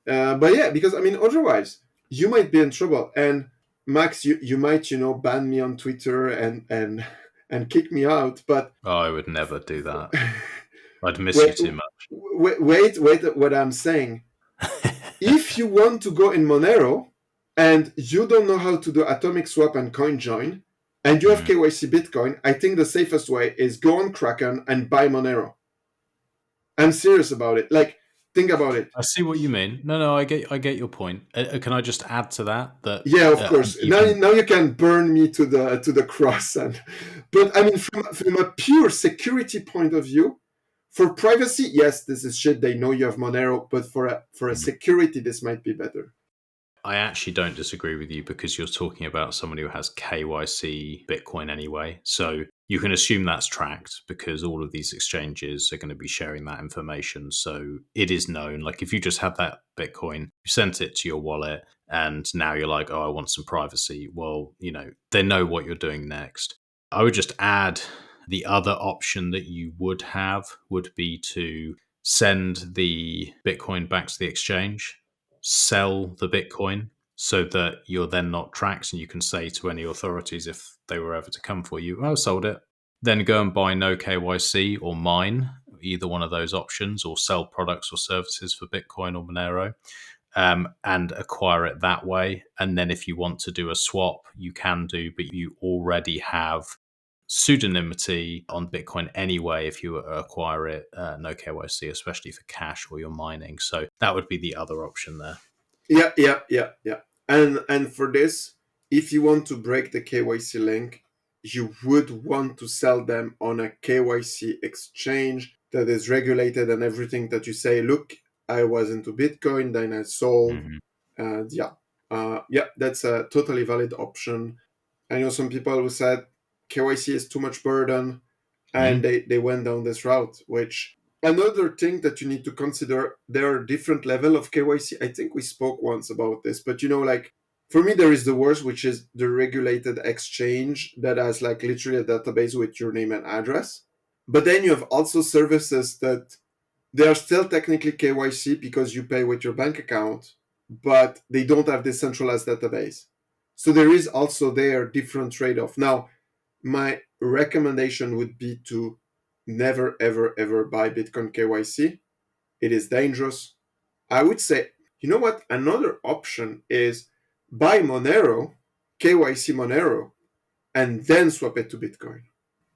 But yeah, because I mean, otherwise you might be in trouble. And Max, you might, ban me on Twitter and kick me out. But
I would never do that. I'd miss you too much.
Wait, what I'm saying. If you want to go in Monero and you don't know how to do atomic swap and coin join, and you have KYC Bitcoin, I think the safest way is go on Kraken and buy Monero. I'm serious about it. Like, think about it.
I see what you mean. No, I get your point. Can I just add to that?
Yeah, of course. Now you can burn me to the cross. But I mean, from a pure security point of view, for privacy, yes, this is shit. They know you have Monero, but for a security, this might be better.
I actually don't disagree with you because you're talking about someone who has KYC Bitcoin anyway. So you can assume that's tracked because all of these exchanges are going to be sharing that information. So it is known. Like if you just had that Bitcoin, you sent it to your wallet and now you're like, oh, I want some privacy. Well, they know what you're doing next. I would just add the other option that you would have would be to send the Bitcoin back to the exchange, sell the Bitcoin so that you're then not tracked and you can say to any authorities if they were ever to come for you, oh, sold it. Then go and buy no KYC or mine, either one of those options, or sell products or services for Bitcoin or Monero and acquire it that way. And then if you want to do a swap, you can do, but you already have pseudonymity on Bitcoin anyway if you acquire it, no KYC, especially for cash or your mining. So that would be the other option there.
Yeah. And for this, if you want to break the KYC link, you would want to sell them on a KYC exchange that is regulated and everything that you say, look, I was into Bitcoin, then I sold. And that's a totally valid option. I know some people who said KYC is too much burden and they went down this route, which another thing that you need to consider, there are different level of KYC. I think we spoke once about this, but like for me, there is the worst, which is the regulated exchange that has like literally a database with your name and address. But then you have also services that they are still technically KYC because you pay with your bank account, but they don't have this centralized database. So there is also there different trade-off. Now, my recommendation would be to never, ever, ever buy Bitcoin KYC. It is dangerous. I would say, you know what? Another option is buy Monero, KYC Monero, and then swap it to Bitcoin.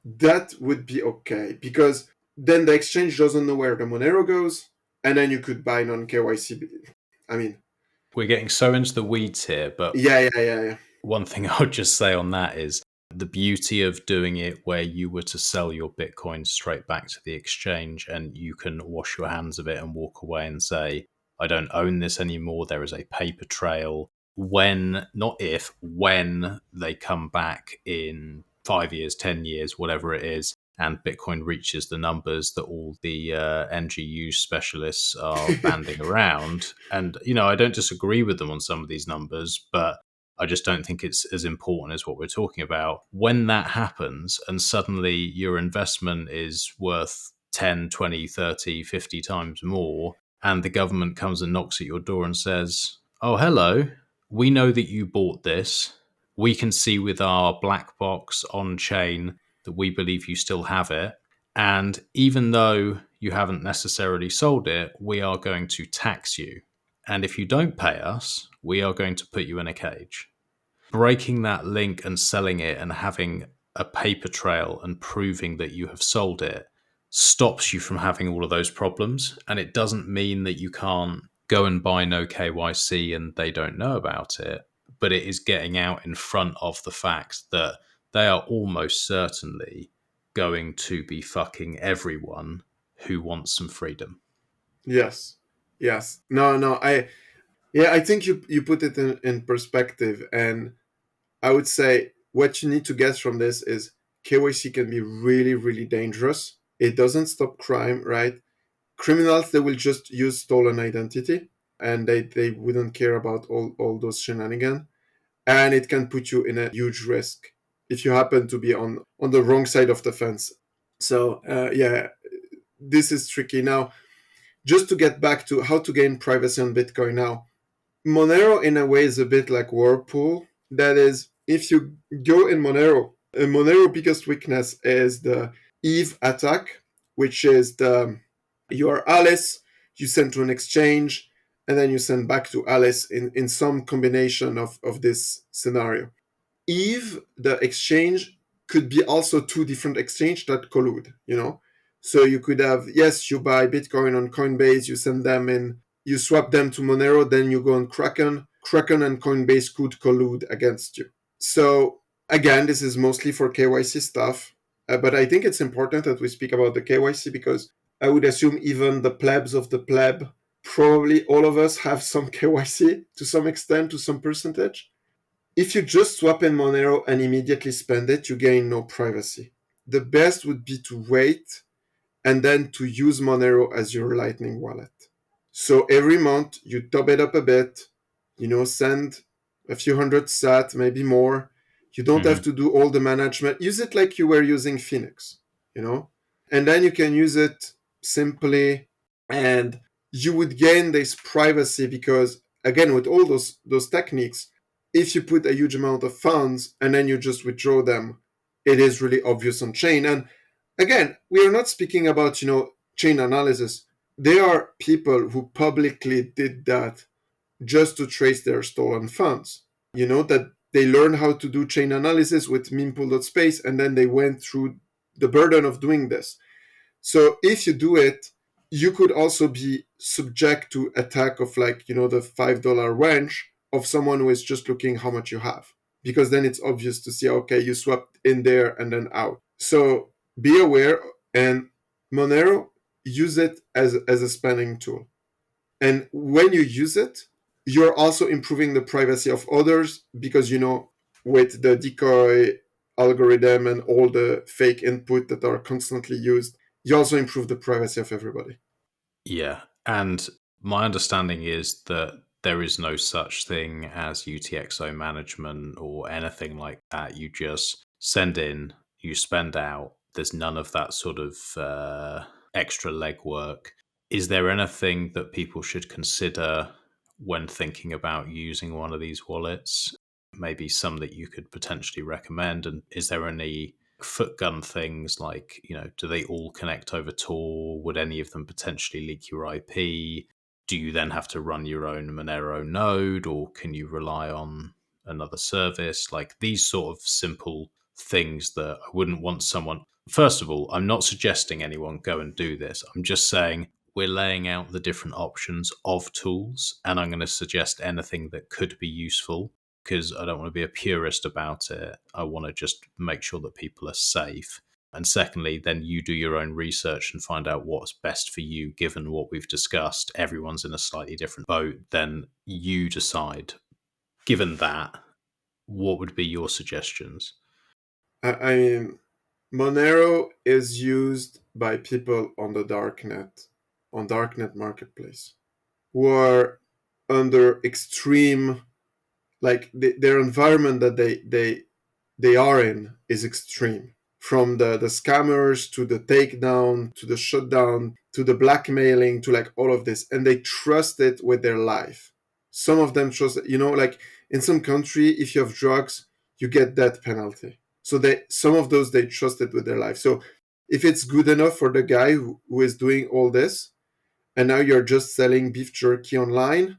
That would be okay because then the exchange doesn't know where the Monero goes, and then you could buy non-KYC. I mean,
we're getting so into the weeds here, but
yeah.
One thing I would just say on that is the beauty of doing it where you were to sell your Bitcoin straight back to the exchange and you can wash your hands of it and walk away and say, I don't own this anymore. There is a paper trail. When they come back in 5 years, 10 years, whatever it is, and Bitcoin reaches the numbers that all the NGU specialists are banding around. And, I don't disagree with them on some of these numbers, but I just don't think it's as important as what we're talking about. When that happens and suddenly your investment is worth 10, 20, 30, 50 times more, and the government comes and knocks at your door and says, oh, hello, we know that you bought this. We can see with our black box on chain that we believe you still have it. And even though you haven't necessarily sold it, we are going to tax you. And if you don't pay us, we are going to put you in a cage. Breaking that link and selling it and having a paper trail and proving that you have sold it stops you from having all of those problems. And it doesn't mean that you can't go and buy no KYC and they don't know about it, but it is getting out in front of the fact that they are almost certainly going to be fucking everyone who wants some freedom.
Yes. No, I think you put it in perspective, and I would say what you need to get from this is KYC can be really, really dangerous. It doesn't stop crime, right? Criminals, they will just use stolen identity, and they wouldn't care about all those shenanigans. And it can put you in a huge risk if you happen to be on the wrong side of the fence. So this is tricky. Now, just to get back to how to gain privacy on Bitcoin now, Monero in a way is a bit like Whirlpool. That is, if you go in Monero biggest weakness is the Eve attack, which is you are Alice, you send to an exchange, and then you send back to Alice in some combination of this scenario. Eve, the exchange, could be also two different exchanges that collude, So you could have, yes, you buy Bitcoin on Coinbase, you send them in, you swap them to Monero, then you go on Kraken. Kraken and Coinbase could collude against you. So again, this is mostly for KYC stuff, but I think it's important that we speak about the KYC because I would assume even the plebs of the pleb, probably all of us have some KYC to some extent, to some percentage. If you just swap in Monero and immediately spend it, you gain no privacy. The best would be to wait and then to use Monero as your Lightning wallet. So every month you top it up a bit, send a few hundred sat, maybe more. You don't have to do all the management. Use it like you were using Phoenix, and then you can use it simply, and you would gain this privacy because, again, with all those techniques, if you put a huge amount of funds and then you just withdraw them, it is really obvious on chain. And again, we are not speaking about, chain analysis. There are people who publicly did that just to trace their stolen funds. That they learned how to do chain analysis with mempool.space, and then they went through the burden of doing this. So if you do it, you could also be subject to attack of the $5 wench of someone who is just looking how much you have. Because then it's obvious to see, okay, you swapped in there and then out. So be aware, and Monero, use it as a spending tool. And when you use it, you're also improving the privacy of others because, with the decoy algorithm and all the fake input that are constantly used, you also improve the privacy of everybody.
Yeah. And my understanding is that there is no such thing as UTXO management or anything like that. You just send in, you spend out. There's none of that sort of extra legwork. Is there anything that people should consider when thinking about using one of these wallets? Maybe some that you could potentially recommend. And is there any footgun things like, do they all connect over Tor? Would any of them potentially leak your IP? Do you then have to run your own Monero node, or can you rely on another service? Like these sort of simple things that I wouldn't want someone. First of all, I'm not suggesting anyone go and do this. I'm just saying we're laying out the different options of tools, and I'm going to suggest anything that could be useful because I don't want to be a purist about it. I want to just make sure that people are safe. And secondly, then you do your own research and find out what's best for you, given what we've discussed. Everyone's in a slightly different boat. Then you decide. Given that, what would be your suggestions?
I mean, Monero is used by people on the darknet, on darknet marketplace, who are under extreme, their environment that they are in is extreme. From the scammers to the takedown to the shutdown to the blackmailing to all of this, and they trust it with their life. Some of them trust, like in some country, if you have drugs, you get death penalty. So some of those, they trust it with their life. So if it's good enough for the guy who is doing all this, and now you're just selling beef jerky online,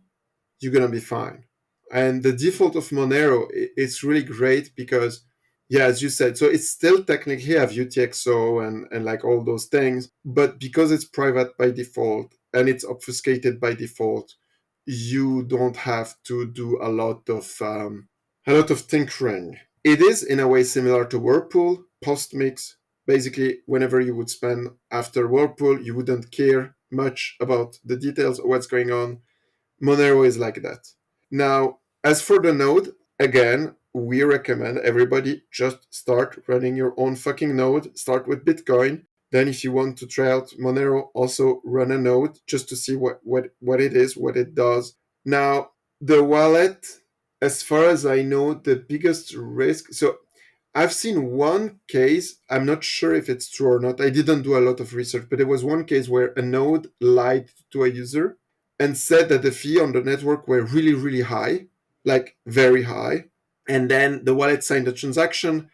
you're going to be fine. And the default of Monero, it's really great because, yeah, as you said, so it's still technically have UTXO and like all those things, but because it's private by default and it's obfuscated by default, you don't have to do a lot of tinkering. It is in a way similar to Whirlpool, post-mix. Basically, whenever you would spend after Whirlpool, you wouldn't care much about the details of what's going on. Monero is like that. Now, as for the node, again, we recommend everybody just start running your own fucking node. Start with Bitcoin. Then if you want to try out Monero, also run a node just to see what it is, what it does. Now, the wallet, as far as I know, the biggest risk... So I've seen one case, I'm not sure if it's true or not. I didn't do a lot of research, but there was one case where a node lied to a user and said that the fee on the network were really, really high, like very high. And then the wallet signed a transaction.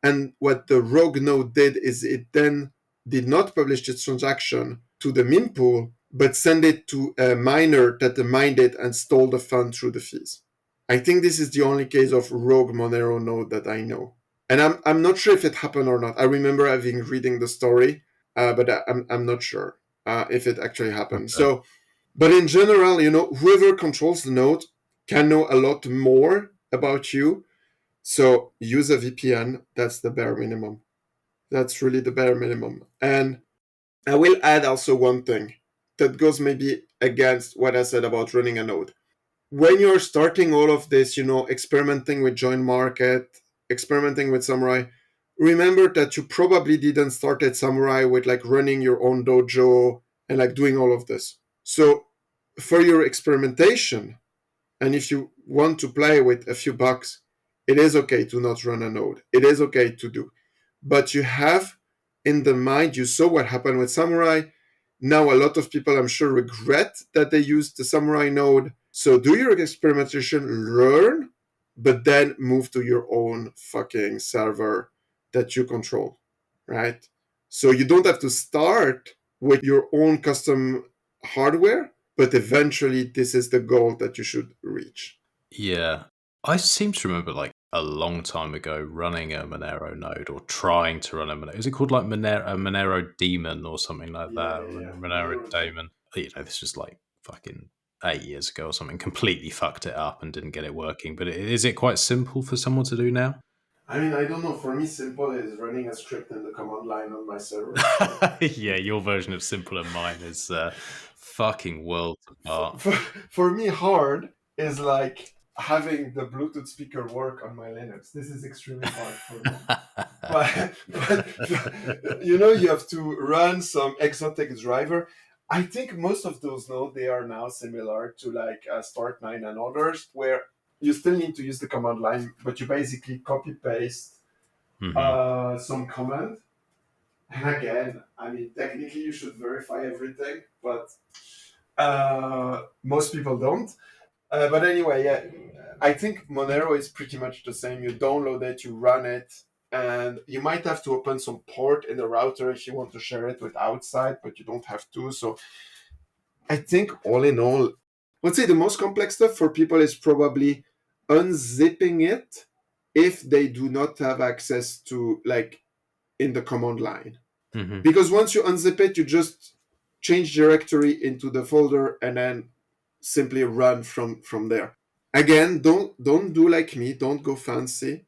And what the rogue node did is it then did not publish this transaction to the mempool, but send it to a miner that mined it and stole the fund through the fees. I think this is the only case of rogue Monero node that I know. And I'm not sure if it happened or not. I remember reading the story, but I'm not sure if it actually happened. Okay. So, but in general, whoever controls the node can know a lot more about you. So use a VPN. That's the bare minimum. That's really the bare minimum. And I will add also one thing that goes maybe against what I said about running a node. When you're starting all of this, experimenting with join market, experimenting with SAMOURAI, remember that you probably didn't start at SAMOURAI with like running your own dojo and like doing all of this. So for your experimentation, and if you want to play with a few bucks, it is okay to not run a node. It is okay to do. But you have in the mind, you saw what happened with SAMOURAI. Now a lot of people, I'm sure, regret that they used the SAMOURAI node. So do your experimentation, learn, but then move to your own fucking server that you control, right? So you don't have to start with your own custom hardware, but eventually this is the goal that you should reach.
Yeah. I seem to remember like a long time ago running a Monero node or trying to run a Monero. Is it called like Monero Daemon or something like that?
Yeah.
Monero Daemon. This was like fucking 8 years ago or something. Completely fucked it up and didn't get it working. But is it quite simple for someone to do now?
I mean, I don't know. For me, simple is running a script in the command line on my server.
Yeah, your version of simple and mine is fucking worlds apart.
For me, hard is like having the Bluetooth speaker work on my Linux. This is extremely hard for me. but you have to run some exotic driver. I think most of those nodes, they are now similar to like Start9 and others, where you still need to use the command line, but you basically copy paste some command. And again, I mean, technically you should verify everything, but most people don't. But anyway, yeah, I think Monero is pretty much the same. You download it, you run it, and you might have to open some port in the router if you want to share it with outside, but you don't have to. So I think all in all, let's say the most complex stuff for people is probably unzipping it if they do not have access to like in the command line. Mm-hmm. Because once you unzip it, you just change directory into the folder and then simply run from there. Again, don't do like me. Don't go fancy.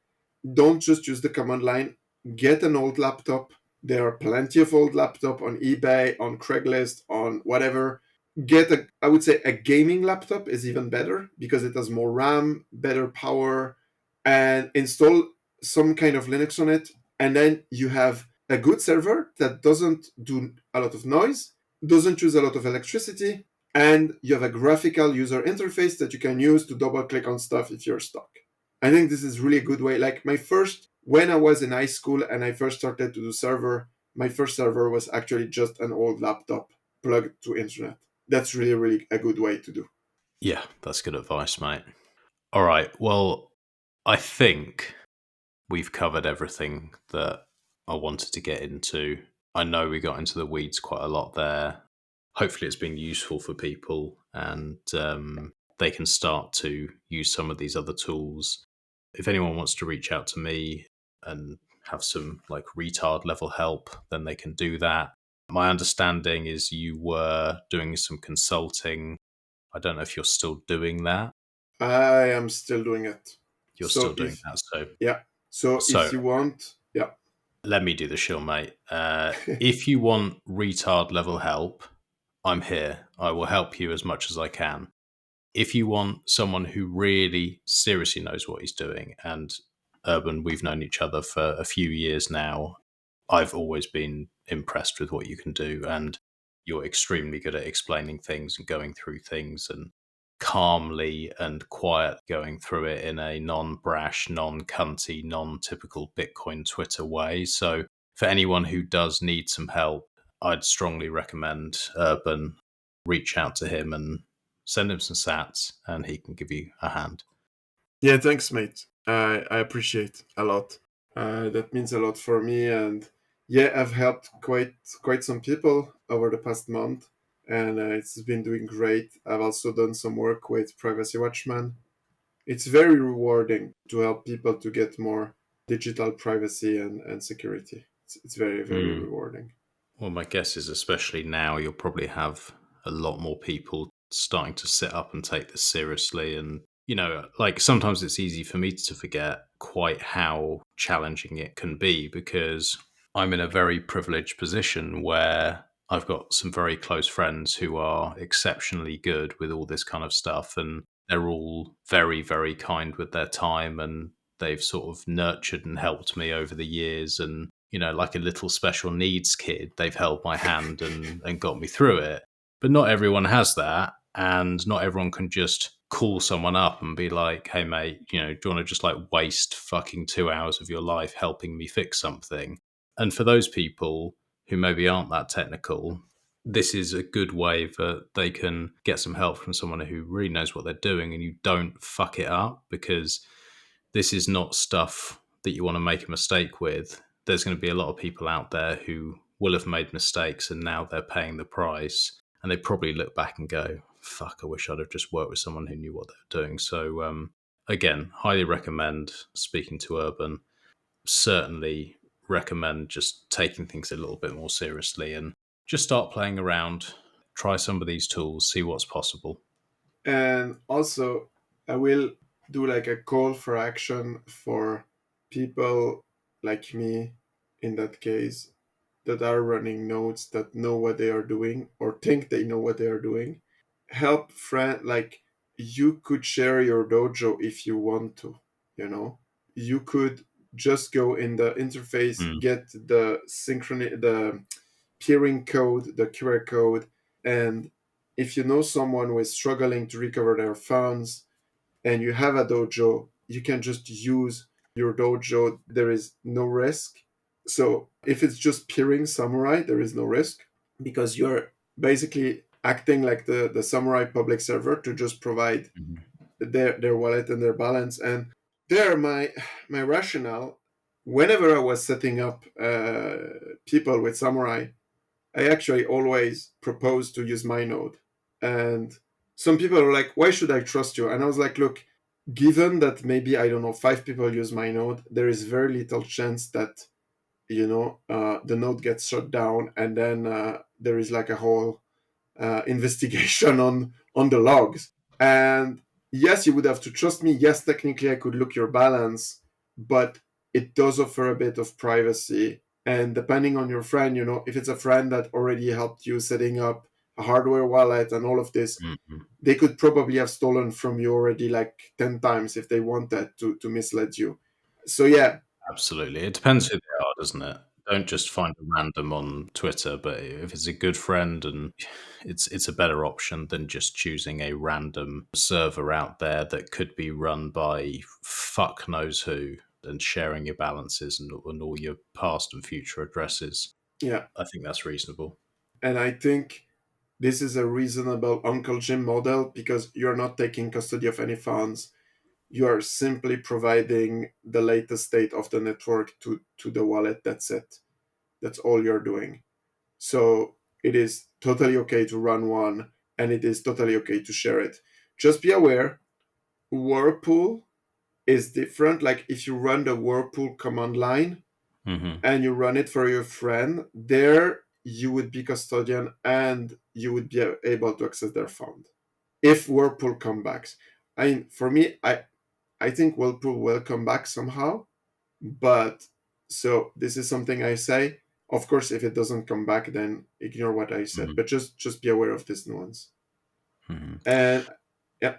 Don't just use the command line. Get an old laptop. There are plenty of old laptop on eBay, on Craigslist, on whatever. Get I would say a gaming laptop is even better because it has more RAM, better power, and install some kind of Linux on it. And then you have a good server that doesn't do a lot of noise, doesn't use a lot of electricity, and you have a graphical user interface that you can use to double click on stuff if you're stuck. I think this is really a good way. Like when I was in high school and I first started to do server, my first server was actually just an old laptop plugged to internet. That's really, really a good way to do.
Yeah, that's good advice, mate. All right. Well, I think we've covered everything that I wanted to get into. I know we got into the weeds quite a lot there. Hopefully, it's been useful for people and they can start to use some of these other tools. If anyone wants to reach out to me and have some like retard level help, then they can do that. My understanding is you were doing some consulting. I don't know if you're still doing that.
I am still doing it.
You're
So
still doing that.
yeah. So
So
if you want, yeah.
let me do the shill, mate. If you want retard level help, I'm here. I will help you as much as I can. If you want someone who really seriously knows what he's doing, and Urban, we've known each other for a few years now, I've always been impressed with what you can do, and you're extremely good at explaining things and going through things and calmly and quiet going through it in a non-brash, non-cunty, non-typical Bitcoin Twitter way. So for anyone who does need some help, I'd strongly recommend Urban. Reach out to him and send him some sats and he can give you a hand.
Yeah, thanks, mate. I appreciate a lot. That means a lot for me, and yeah, I've helped quite some people over the past month, and it's been doing great. I've also done some work with Privacy Watchman. It's very rewarding to help people to get more digital privacy and security. It's very, very rewarding.
Well, my guess is especially now you'll probably have a lot more people starting to sit up and take this seriously. And, you know, like sometimes it's easy for me to forget quite how challenging it can be because I'm in a very privileged position where I've got some very close friends who are exceptionally good with all this kind of stuff. And they're all very, very kind with their time and they've sort of nurtured and helped me over the years. And, you know, like a little special needs kid, they've held my hand and got me through it. But not everyone has that. And not everyone can just call someone up and be like, hey, mate, you know, do you want to just like waste fucking 2 hours of your life helping me fix something? And for those people who maybe aren't that technical, this is a good way that they can get some help from someone who really knows what they're doing and you don't fuck it up because this is not stuff that you want to make a mistake with. There's going to be a lot of people out there who will have made mistakes and now they're paying the price and they probably look back and go, fuck, I wish I'd have just worked with someone who knew what they were doing. So again, highly recommend speaking to Urban. Certainly recommend just taking things a little bit more seriously and just start playing around, try some of these tools, see what's possible.
And also, I will do like a call for action for people like me in that case that are running nodes that know what they are doing or think they know what they are doing. Help friend, like you could share your dojo if you want to, you know. You could just go in the interface, get the the peering code, the QR code, and if you know someone who is struggling to recover their funds and you have a dojo, you can just use your dojo. There is no risk. So if it's just peering SAMOURAI, there is no risk because you're basically acting like the SAMOURAI public server to just provide their wallet and their balance. And there, my rationale, whenever I was setting up people with SAMOURAI, I actually always proposed to use my node. And some people are like, why should I trust you? And I was like, look, given that maybe, I don't know, 5 people use my node, there is very little chance that, you know, the node gets shut down and then there is like a whole investigation on the logs. And yes, you would have to trust me. Yes, technically I could look your balance, but it does offer a bit of privacy. And depending on your friend, you know, if it's a friend that already helped you setting up a hardware wallet and all of this, they could probably have stolen from you already like 10 times if they wanted to mislead you. So yeah.
Absolutely. It depends who they are, doesn't it? Don't just find a random on Twitter, but if it's a good friend and it's a better option than just choosing a random server out there that could be run by fuck knows who and sharing your balances and all your past and future addresses.
Yeah.
I think that's reasonable.
And I think this is a reasonable Uncle Jim model because you're not taking custody of any funds. You are simply providing the latest state of the network to the wallet. That's it. That's all you're doing. So it is totally okay to run one, and it is totally okay to share it. Just be aware, Whirlpool is different. Like if you run the Whirlpool command line and you run it for your friend, there you would be custodian and you would be able to access their fund. If Whirlpool come back. I mean, for me, I think Whirlpool will come back somehow, but so this is something I say. Of course, if it doesn't come back, then ignore what I said. But just be aware of this nuance. And yeah,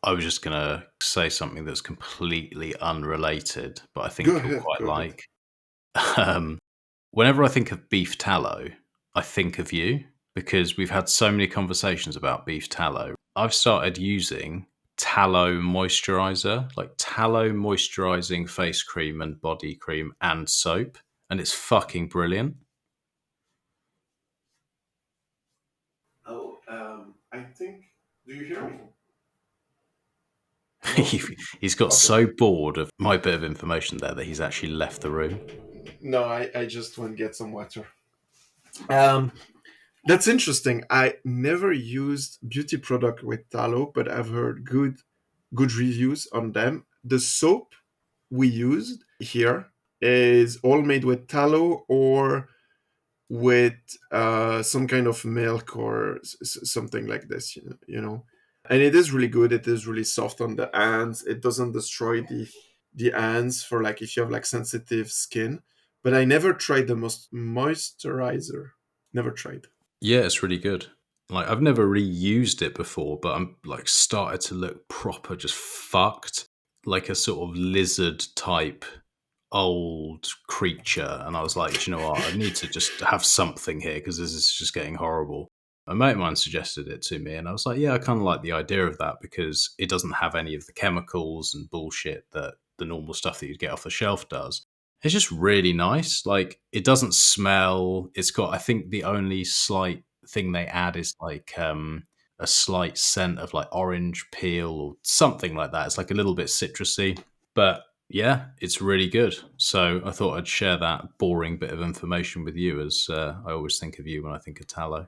I was just going to say something that's completely unrelated, but I think
go
you'll
ahead.
quite
Go ahead.
like. Whenever I think of beef tallow, I think of you because we've had so many conversations about beef tallow. I've started using tallow moisturizer, like tallow moisturizing face cream and body cream and soap, and it's fucking brilliant.
Oh, I think. Do you hear me?
He's got
Okay.
so bored of my bit of information there that he's actually left the room.
No, I just went get some water. That's interesting. I never used beauty product with tallow, but I've heard good reviews on them. The soap we used here is all made with tallow or with some kind of milk or something like this, you know. And it is really good. It is really soft on the hands. It doesn't destroy the hands for like if you have like sensitive skin. But I never tried the moisturizer. Never tried.
Yeah, it's really good. Like I've never reused it before, but I'm like started to look proper just fucked, like a sort of lizard type old creature. And I was like, "Do you know what? I need to just have something here because this is just getting horrible." A mate of mine suggested it to me, and I was like, "Yeah, I kind of like the idea of that because it doesn't have any of the chemicals and bullshit that the normal stuff that you'd get off the shelf does." It's just really nice. Like it doesn't smell. It's got, I think, the only slight thing they add is like a slight scent of like orange peel or something like that. It's like a little bit citrusy, but yeah, it's really good. So I thought I'd share that boring bit of information with you, as I always think of you when I think of tallow.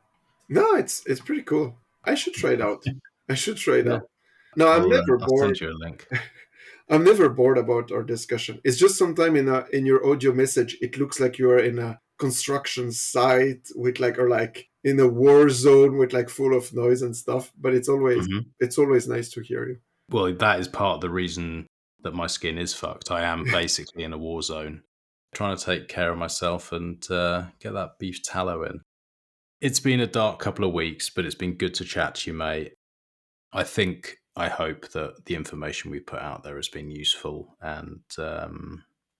No, it's pretty cool. I should try it out. I should try it
Yeah,
out. No, I'm never
I'll send
bored.
you a link.
I'm never bored about our discussion. It's just sometime in your audio message, it looks like you are in a construction site with like or like in a war zone with like full of noise and stuff. But it's always nice to hear you.
Well, that is part of the reason that my skin is fucked. I am basically in a war zone, trying to take care of myself and get that beef tallow in. It's been a dark couple of weeks, but it's been good to chat to you, mate. I hope that the information we put out there has been useful. And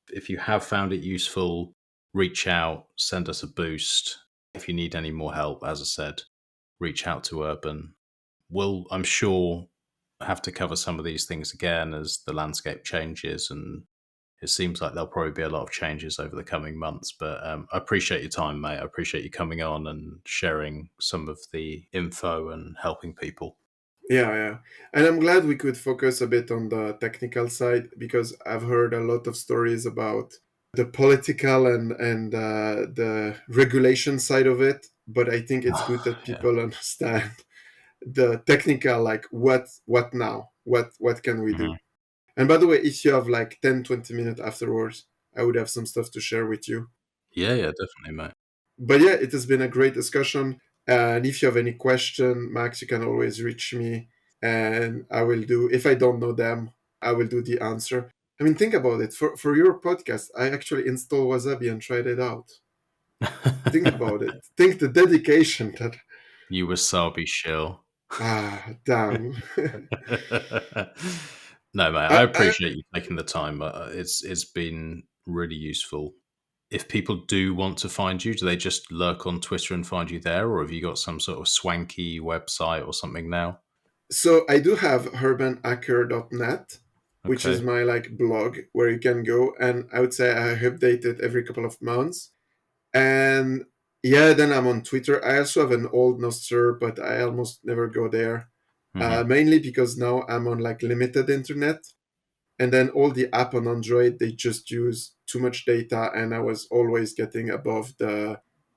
if you have found it useful, reach out, send us a boost. If you need any more help, as I said, reach out to Urban. We'll, I'm sure, have to cover some of these things again as the landscape changes, and it seems like there'll probably be a lot of changes over the coming months. But I appreciate your time, mate. I appreciate you coming on and sharing some of the info and helping people.
Yeah. And I'm glad we could focus a bit on the technical side because I've heard a lot of stories about the political and the regulation side of it. But I think it's good that people understand the technical, like what now? What can we do? And by the way, if you have like 10-20 minutes afterwards, I would have some stuff to share with you.
Yeah, definitely, mate.
But yeah, it has been a great discussion. And if you have any question, Max, you can always reach me and I will do, if I don't know them, I will do the answer. I mean, think about it. For your podcast, I actually installed Wasabi and tried it out. Think about it. Think the dedication that...
You wasabi shill.
Damn.
No, mate, I appreciate you taking the time. It's been really useful. If people do want to find you, do they just lurk on Twitter and find you there, or have you got some sort of swanky website or something now?
So I do have urbanhacker.net, which is my like blog where you can go, and I would say I update it every couple of months. And Yeah, then I'm on Twitter. I also have an old Nostr, but I almost never go there. Mainly because now I'm on like limited internet. And then all the app on Android, they just use too much data, and I was always getting above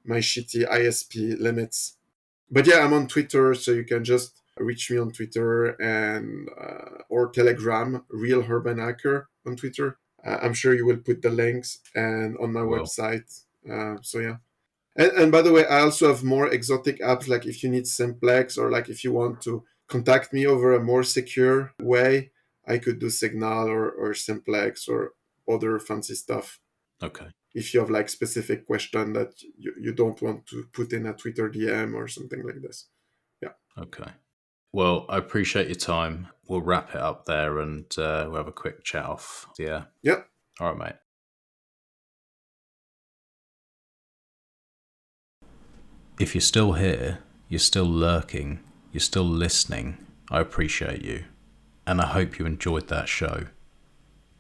my shitty ISP limits. But yeah, I'm on Twitter, so you can just reach me on Twitter and or Telegram, Real Urban Hacker on Twitter. I'm sure you will put the links and on my
Well,
website. So yeah. And by the way, I also have more exotic apps, like if you need Simplex or like if you want to contact me over a more secure way, I could do Signal or Simplex or other fancy stuff.
okay.
If you have like specific question that you don't want to put in a Twitter DM or something like this. Yeah.
Okay. Well, I appreciate your time. We'll wrap it up there and we'll have a quick chat off. Yeah.
Yeah.
All right, mate. If you're still here, you're still lurking, you're still listening, I appreciate you. And I hope you enjoyed that show.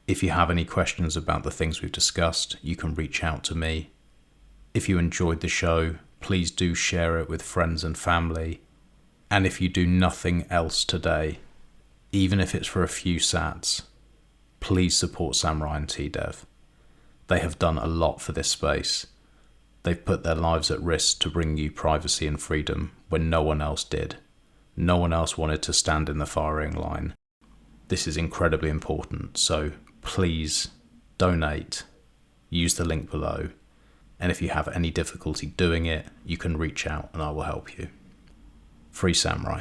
If you have any questions about the things we've discussed, you can reach out to me. If you enjoyed the show, please do share it with friends and family. And if you do nothing else today, even if it's for a few sats, please support SAMOURAI and TDev. They have done a lot for this space. They've put their lives at risk to bring you privacy and freedom when no one else did. No one else wanted to stand in the firing line. This is incredibly important, so please donate, use the link below, and if you have any difficulty doing it, you can reach out and I will help you. Free SAMOURAI.